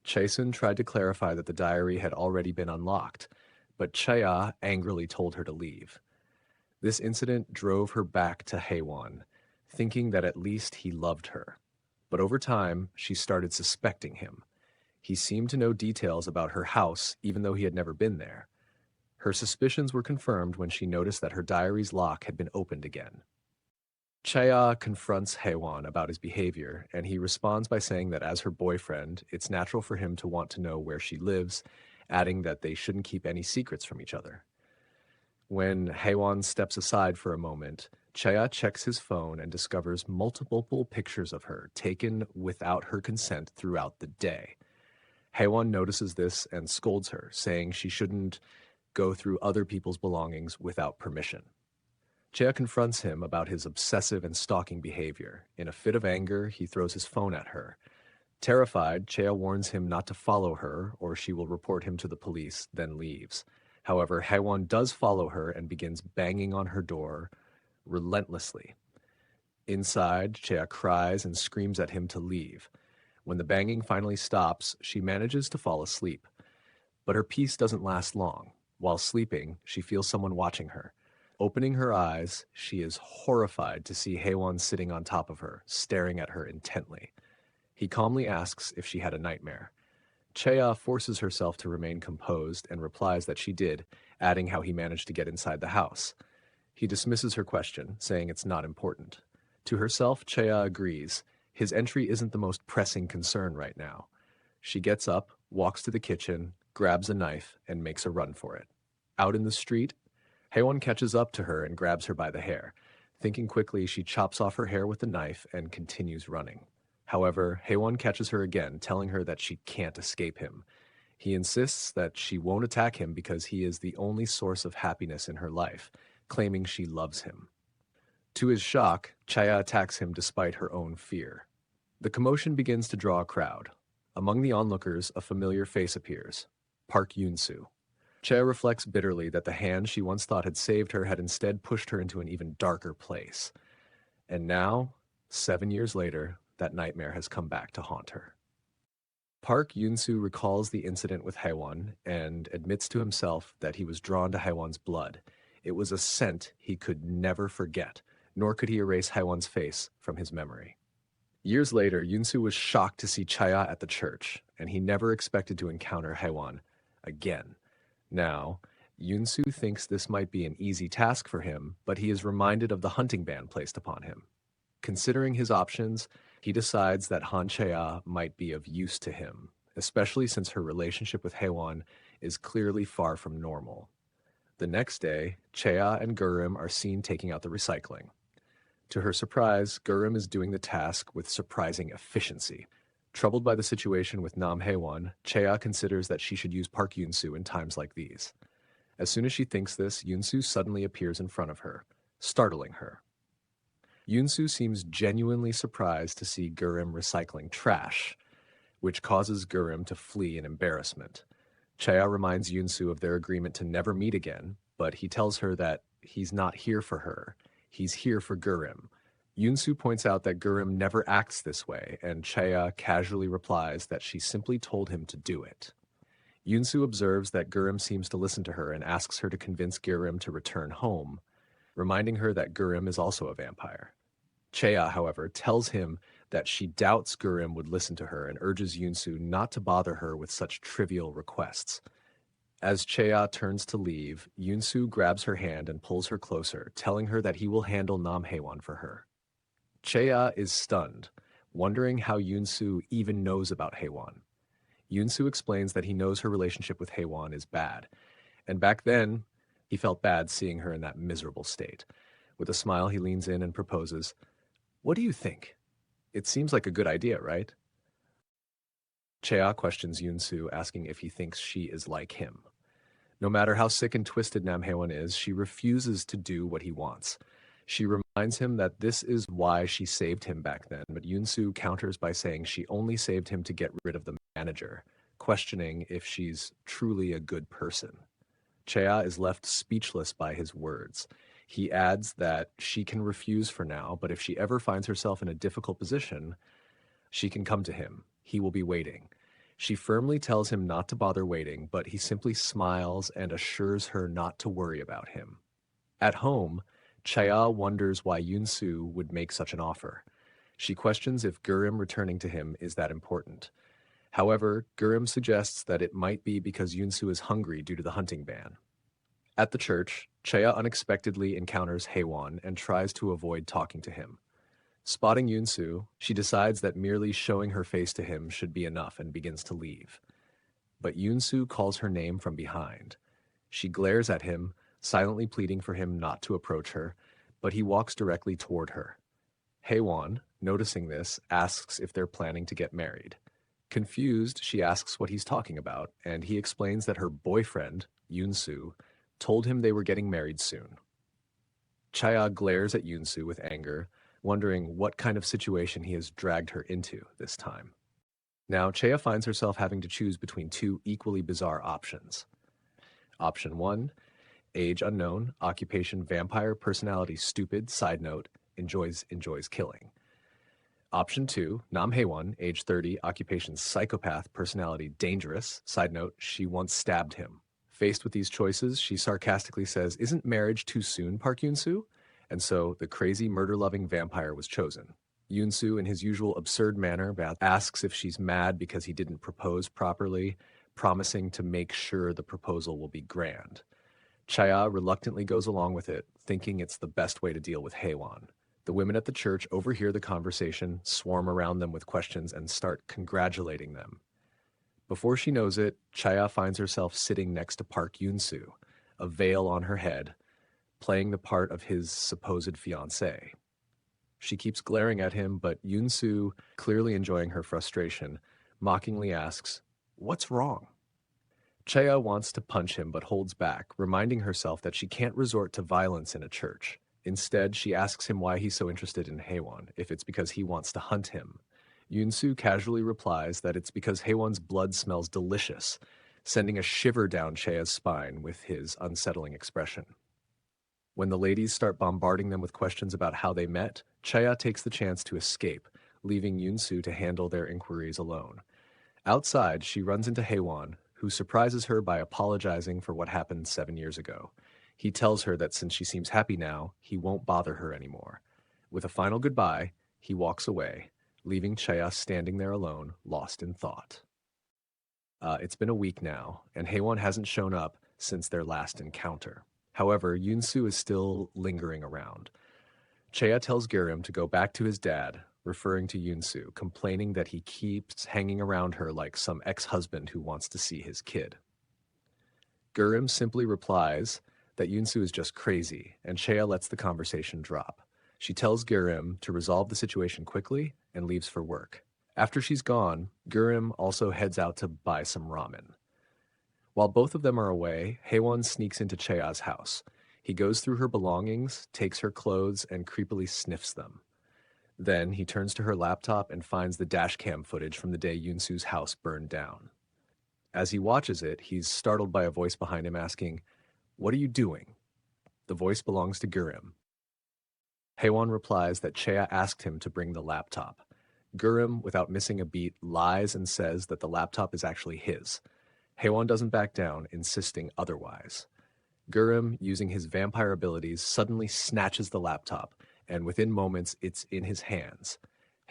Chasen tried to clarify that the diary had already been unlocked, but Chea angrily told her to leave. This incident drove her back to Haewon, thinking that at least he loved her. But over time, she started suspecting him. He seemed to know details about her house, even though he had never been there. Her suspicions were confirmed when she noticed that her diary's lock had been opened again. Chea confronts Haewon about his behavior, and he responds by saying that as her boyfriend, it's natural for him to want to know where she lives, adding that they shouldn't keep any secrets from each other. When Haewon steps aside for a moment, Chea checks his phone and discovers multiple pictures of her taken without her consent throughout the day. Haewon notices this and scolds her, saying she shouldn't go through other people's belongings without permission. Chea confronts him about his obsessive and stalking behavior. In a fit of anger, he throws his phone at her. Terrified, Chea warns him not to follow her or she will report him to the police, then leaves. However, Haewon does follow her and begins banging on her door relentlessly. Inside, Chea cries and screams at him to leave. When the banging finally stops, she manages to fall asleep. But her peace doesn't last long. While sleeping, she feels someone watching her. Opening her eyes, she is horrified to see Haewon sitting on top of her, staring at her intently. He calmly asks if she had a nightmare. Chea forces herself to remain composed and replies that she did, adding how he managed to get inside the house. He dismisses her question, saying it's not important. To herself, Chea agrees. His entry isn't the most pressing concern right now. She gets up, walks to the kitchen, grabs a knife, and makes a run for it. Out in the street, Haewon catches up to her and grabs her by the hair. Thinking quickly, she chops off her hair with the knife and continues running. However, Haewon catches her again, telling her that she can't escape him. He insists that she won't attack him because he is the only source of happiness in her life, claiming she loves him. To his shock, Chea attacks him despite her own fear. The commotion begins to draw a crowd. Among the onlookers, a familiar face appears, Park Yoon-soo. Chea reflects bitterly that the hand she once thought had saved her had instead pushed her into an even darker place. And now, 7 years later, that nightmare has come back to haunt her. Park Yoon-soo recalls the incident with Haewon and admits to himself that he was drawn to Haewon's blood. It was a scent he could never forget, nor could he erase Haewon's face from his memory. Years later, Yoon-soo was shocked to see Chea at the church, and he never expected to encounter Haewon again. Now, Yoon-soo thinks this might be an easy task for him, but he is reminded of the hunting ban placed upon him. Considering his options, he decides that Han Chea might be of use to him, especially since her relationship with Haewon is clearly far from normal. The next day, Chea and Gurim are seen taking out the recycling. To her surprise, Gurim is doing the task with surprising efficiency. Troubled by the situation with Nam Haewon, Chea considers that she should use Park Yoon-soo in times like these. As soon as she thinks this, Yoon-soo suddenly appears in front of her, startling her. Yoon-soo seems genuinely surprised to see Gurim recycling trash, which causes Gurim to flee in embarrassment. Chea reminds Yoon-soo of their agreement to never meet again, but he tells her that he's not here for her. He's here for Gurim. Yoon-soo points out that Gurim never acts this way, and Chea casually replies that she simply told him to do it. Yoon-soo observes that Gurim seems to listen to her and asks her to convince Gurim to return home, reminding her that Gurim is also a vampire. Chea, however, tells him that she doubts Gurim would listen to her and urges Yoon-soo not to bother her with such trivial requests. As Chea turns to leave, Yoon-soo grabs her hand and pulls her closer, telling her that he will handle Nam Haewon for her. Chea is stunned, wondering how Yoon-soo even knows about Haewon. Yoon-soo explains that he knows her relationship with Haewon is bad, and back then, he felt bad seeing her in that miserable state. With a smile, he leans in and proposes, "What do you think? It seems like a good idea, right?" Chea questions Yoon-soo, asking if he thinks she is like him. No matter how sick and twisted Nam Haewon is, she refuses to do what he wants. She reminds him that this is why she saved him back then, but Yunsu counters by saying she only saved him to get rid of the manager, questioning if she's truly a good person. Chea is left speechless by his words. He adds that she can refuse for now, but if she ever finds herself in a difficult position, she can come to him. He will be waiting. She firmly tells him not to bother waiting, but he simply smiles and assures her not to worry about him. At home, Chaya wonders why Yunsu would make such an offer. She questions if Gurim returning to him is that important. However, Gurim suggests that it might be because Yunsu is hungry due to the hunting ban. At the church, Chaya unexpectedly encounters Haewon and tries to avoid talking to him. Spotting Yunsu, she decides that merely showing her face to him should be enough and begins to leave. But Yunsu calls her name from behind. She glares at him, silently pleading for him not to approach her, but he walks directly toward her. Haewon, noticing this, asks if they're planning to get married. Confused, she asks what he's talking about, and he explains that her boyfriend, Yunsu, told him they were getting married soon. Chaya glares at Yunsu with anger, wondering what kind of situation he has dragged her into this time. Now, Chaya finds herself having to choose between two equally bizarre options. Option 1, age unknown, occupation vampire, personality stupid, side note, enjoys killing. Option 2, Nam Haewon, age 30, occupation psychopath, personality dangerous, side note, she once stabbed him. Faced with these choices, she sarcastically says, "Isn't marriage too soon, Park Yunsu?" And so the crazy murder-loving vampire was chosen. Yunsu, in his usual absurd manner, asks if she's mad because he didn't propose properly, promising to make sure the proposal will be grand. Chaya reluctantly goes along with it, thinking it's the best way to deal with Haewon. The women at the church overhear the conversation, swarm around them with questions, and start congratulating them. Before she knows it, Chaya finds herself sitting next to Park Yunsu, a veil on her head, playing the part of his supposed fiancé. She keeps glaring at him, but Yunsu, clearly enjoying her frustration, mockingly asks, "What's wrong?" Chaya wants to punch him but holds back, reminding herself that she can't resort to violence in a church. Instead, she asks him why he's so interested in Haewon, if it's because he wants to hunt him. Yunsu casually replies that it's because Haewon's blood smells delicious, sending a shiver down Chaya's spine with his unsettling expression. When the ladies start bombarding them with questions about how they met, Chaya takes the chance to escape, leaving Yunsu to handle their inquiries alone. Outside, she runs into Haewon, who surprises her by apologizing for what happened 7 years ago. He tells her that since she seems happy now, he won't bother her anymore. With a final goodbye, he walks away, leaving Chaya standing there alone, lost in thought. It's been a week now, and Haewon hasn't shown up since their last encounter. However, Yunsu is still lingering around. Chaya tells Gurim to go back to his dad, referring to Yunsu, complaining that he keeps hanging around her like some ex-husband who wants to see his kid. Gurim simply replies that Yunsu is just crazy, and Chaya lets the conversation drop. She tells Gurim to resolve the situation quickly and leaves for work. After she's gone, Gurim also heads out to buy some ramen. While both of them are away, Haewon sneaks into Chaya's house. He goes through her belongings, takes her clothes, and creepily sniffs them. Then he turns to her laptop and finds the dashcam footage from the day Yunsu's house burned down. As he watches it, he's startled by a voice behind him asking, "What are you doing?" The voice belongs to Gurim. Haewon replies that Chaya asked him to bring the laptop. Gurim, without missing a beat, lies and says that the laptop is actually his. Haewon doesn't back down, insisting otherwise. Gurim, using his vampire abilities, suddenly snatches the laptop, and within moments it's in his hands.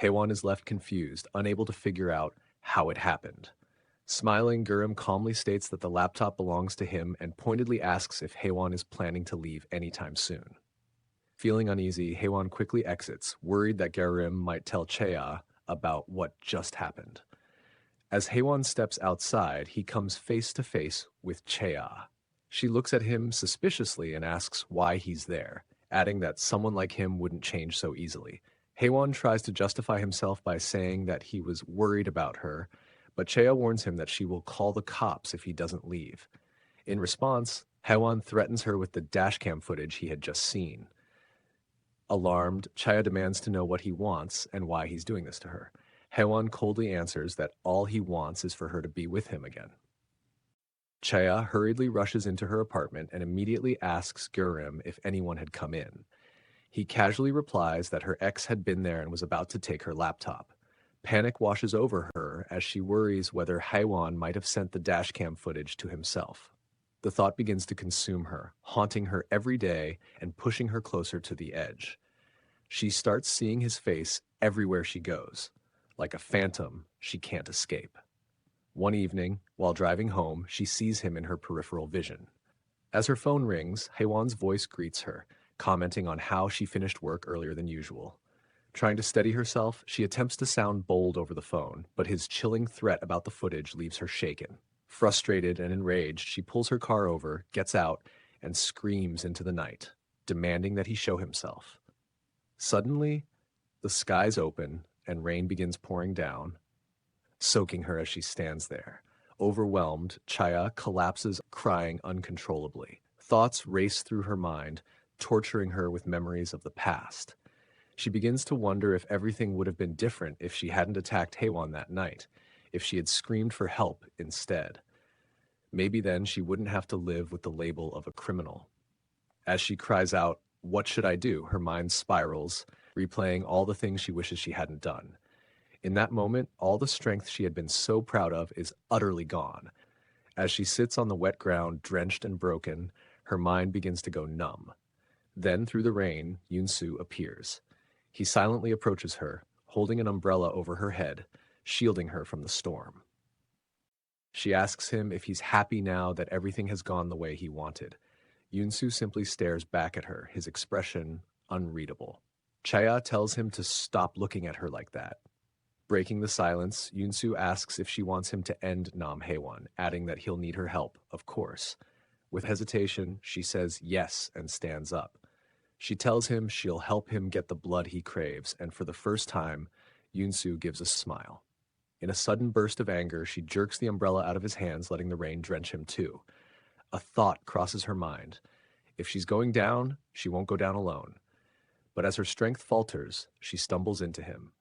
Haewon is left confused, unable to figure out how it happened. Smiling, Gurim calmly states that the laptop belongs to him and pointedly asks if Haewon is planning to leave anytime soon. Feeling uneasy, Haewon quickly exits, worried that Gurim might tell Chaya about what just happened. As Haewon steps outside, he comes face to face with Chaya. She looks at him suspiciously and asks why he's there, adding that someone like him wouldn't change so easily. Haewon tries to justify himself by saying that he was worried about her, but Chaya warns him that she will call the cops if he doesn't leave. In response, Haewon threatens her with the dashcam footage he had just seen. Alarmed, Chaya demands to know what he wants and why he's doing this to her. Haewon coldly answers that all he wants is for her to be with him again. Chaya hurriedly rushes into her apartment and immediately asks Gurim if anyone had come in. He casually replies that her ex had been there and was about to take her laptop. Panic washes over her as she worries whether Haewon might have sent the dashcam footage to himself. The thought begins to consume her, haunting her every day and pushing her closer to the edge. She starts seeing his face everywhere she goes. Like a phantom, she can't escape. One evening, while driving home, she sees him in her peripheral vision. As her phone rings, Haewon's voice greets her, commenting on how she finished work earlier than usual. Trying to steady herself, she attempts to sound bold over the phone, but his chilling threat about the footage leaves her shaken. Frustrated and enraged, she pulls her car over, gets out, and screams into the night, demanding that he show himself. Suddenly, the skies open and rain begins pouring down, soaking her as she stands there. Overwhelmed, Chaya collapses, crying uncontrollably. Thoughts race through her mind, torturing her with memories of the past. She begins to wonder if everything would have been different if she hadn't attacked Haewon that night, if she had screamed for help instead. Maybe then she wouldn't have to live with the label of a criminal. As she cries out, "What should I do?" her mind spirals, replaying all the things she wishes she hadn't done. In that moment, all the strength she had been so proud of is utterly gone. As she sits on the wet ground, drenched and broken, her mind begins to go numb. Then, through the rain, Yoon-soo appears. He silently approaches her, holding an umbrella over her head, shielding her from the storm. She asks him if he's happy now that everything has gone the way he wanted. Yoon-soo simply stares back at her, his expression unreadable. Chaya tells him to stop looking at her like that. Breaking the silence, Yoon-soo asks if she wants him to end Nam Haewon, adding that he'll need her help, of course. With hesitation, she says yes and stands up. She tells him she'll help him get the blood he craves, and for the first time, Yoon-soo gives a smile. In a sudden burst of anger, she jerks the umbrella out of his hands, letting the rain drench him too. A thought crosses her mind. If she's going down, she won't go down alone. But as her strength falters, she stumbles into him.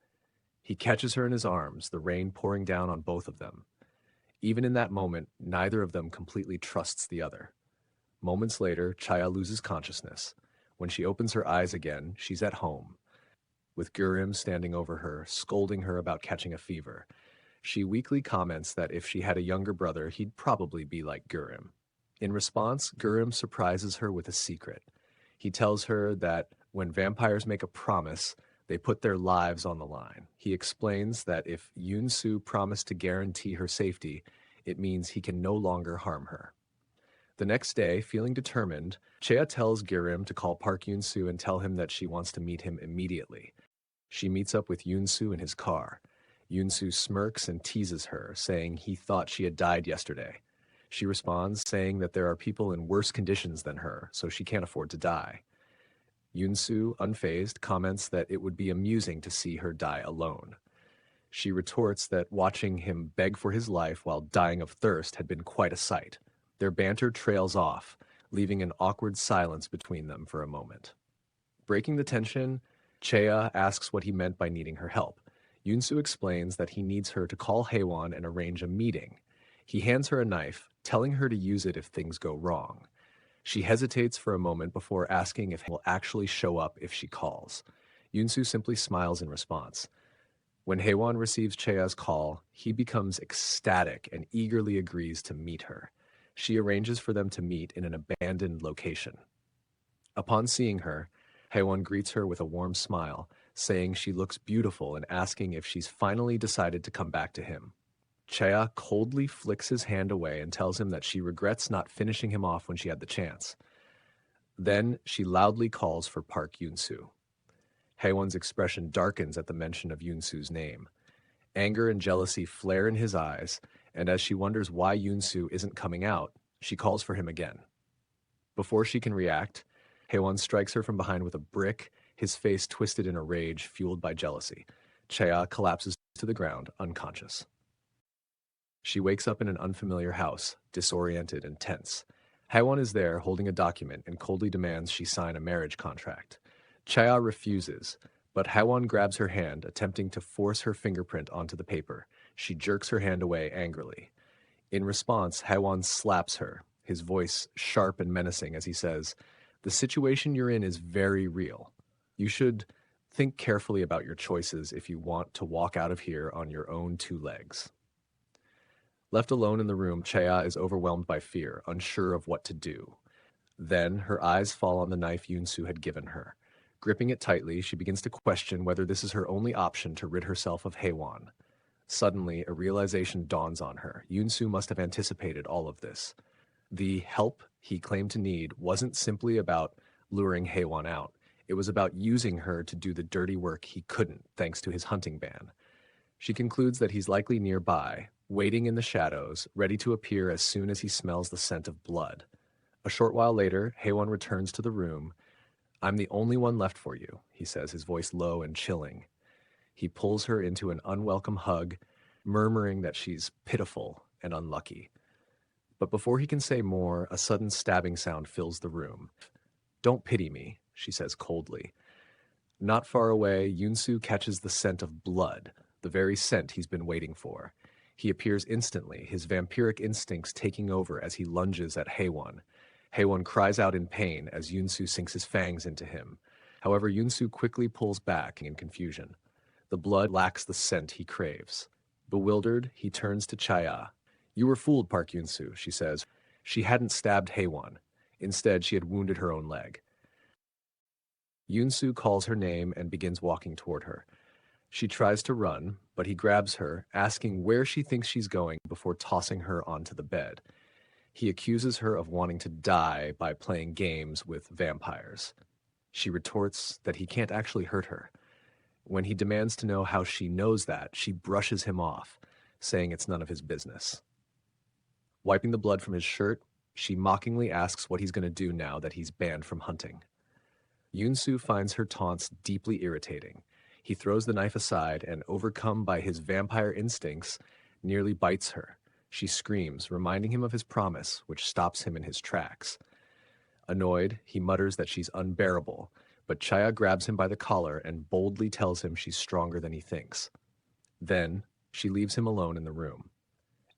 He catches her in his arms, the rain pouring down on both of them. Even in that moment, neither of them completely trusts the other. Moments later, Chaya loses consciousness. When she opens her eyes again, she's at home, with Gurim standing over her, scolding her about catching a fever. She weakly comments that if she had a younger brother, he'd probably be like Gurim. In response, Gurim surprises her with a secret. He tells her that when vampires make a promise, they put their lives on the line. He explains that if Yoon-soo promised to guarantee her safety, it means he can no longer harm her. The next day, feeling determined, Chea tells Gurim to call Park Yoon-soo and tell him that she wants to meet him immediately. She meets up with Yoon-soo in his car. Yoon-soo smirks and teases her, saying he thought she had died yesterday. She responds, saying that there are people in worse conditions than her, so she can't afford to die. Yoon-soo, unfazed, comments that it would be amusing to see her die alone. She retorts that watching him beg for his life while dying of thirst had been quite a sight. Their banter trails off, leaving an awkward silence between them for a moment. Breaking the tension, Chea asks what he meant by needing her help. Yoon-soo explains that he needs her to call Haewon and arrange a meeting. He hands her a knife, telling her to use it if things go wrong. She hesitates for a moment before asking if he will actually show up if she calls. Yoon-soo simply smiles in response. When Haewon receives Chea's call, he becomes ecstatic and eagerly agrees to meet her. She arranges for them to meet in an abandoned location. Upon seeing her, Haewon greets her with a warm smile, saying she looks beautiful and asking if she's finally decided to come back to him. Chea coldly flicks his hand away and tells him that she regrets not finishing him off when she had the chance. Then she loudly calls for Park Yoon-soo. Haewon's expression darkens at the mention of Yoon-soo's name. Anger and jealousy flare in his eyes, and as she wonders why Yoon-soo isn't coming out, she calls for him again. Before she can react, Haewon strikes her from behind with a brick, his face twisted in a rage fueled by jealousy. Chea collapses to the ground, unconscious. She wakes up in an unfamiliar house, disoriented and tense. Haewon is there holding a document and coldly demands she sign a marriage contract. Chaya refuses, but Haiwan grabs her hand, attempting to force her fingerprint onto the paper. She jerks her hand away angrily. In response, Haiwan slaps her, his voice sharp and menacing as he says, "The situation you're in is very real. You should think carefully about your choices if you want to walk out of here on your own two legs." Left alone in the room, Chaya is overwhelmed by fear, unsure of what to do. Then her eyes fall on the knife Yunsu had given her. Gripping it tightly, she begins to question whether this is her only option to rid herself of Haiwan. Suddenly, a realization dawns on her. Yunsu must have anticipated all of this. The help he claimed to need wasn't simply about luring Haiwan out. It was about using her to do the dirty work he couldn't, thanks to his hunting ban. She concludes that he's likely nearby, waiting in the shadows, ready to appear as soon as he smells the scent of blood. A short while later, Haiwan returns to the room. "I'm the only one left for you," he says, his voice low and chilling. He pulls her into an unwelcome hug, murmuring that she's pitiful and unlucky. But before he can say more, a sudden stabbing sound fills the room. "Don't pity me," she says coldly. Not far away, Yunsu catches the scent of blood, the very scent he's been waiting for. He appears instantly, his vampiric instincts taking over as he lunges at Haiwan. Haiwan cries out in pain as Yunsu sinks his fangs into him. However, Yunsu quickly pulls back in confusion. The blood lacks the scent he craves. Bewildered, he turns to Chaya. "You were fooled, Park Yunsu," she says. She hadn't stabbed Haiwan. Instead, she had wounded her own leg. Yunsu calls her name and begins walking toward her. She tries to run, but he grabs her, asking where she thinks she's going before tossing her onto the bed. He accuses her of wanting to die by playing games with vampires. She retorts that he can't actually hurt her. When he demands to know how she knows that, she brushes him off, saying it's none of his business. Wiping the blood from his shirt, she mockingly asks what he's going to do now that he's banned from hunting. Yunsu finds her taunts deeply irritating. He throws the knife aside and, overcome by his vampire instincts, nearly bites her. She screams, reminding him of his promise, which stops him in his tracks. Annoyed, he mutters that she's unbearable, but Chaya grabs him by the collar and boldly tells him she's stronger than he thinks. Then, she leaves him alone in the room.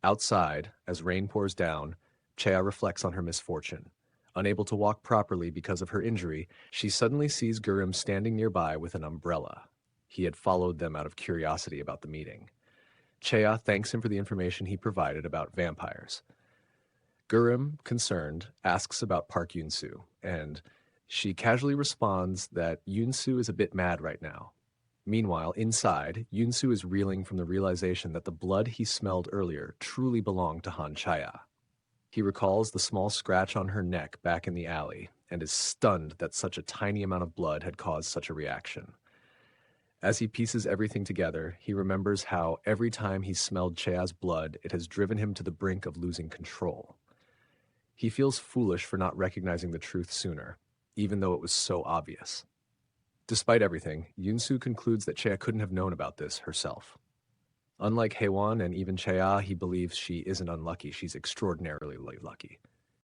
Outside, as rain pours down, Chaya reflects on her misfortune. Unable to walk properly because of her injury, she suddenly sees Gurim standing nearby with an umbrella. He had followed them out of curiosity about the meeting. Chaya thanks him for the information he provided about vampires. Gurim, concerned, asks about Park Yunsu, and she casually responds that Yunsu is a bit mad right now. Meanwhile, inside, Yunsu is reeling from the realization that the blood he smelled earlier truly belonged to Han Chaya. He recalls the small scratch on her neck back in the alley and is stunned that such a tiny amount of blood had caused such a reaction. As he pieces everything together, he remembers how every time he smelled Chaya's blood, it has driven him to the brink of losing control. He feels foolish for not recognizing the truth sooner, even though it was so obvious. Despite everything, Yunsu concludes that Chaya couldn't have known about this herself. Unlike Haiwan and even Chaya, he believes she isn't unlucky, she's extraordinarily lucky.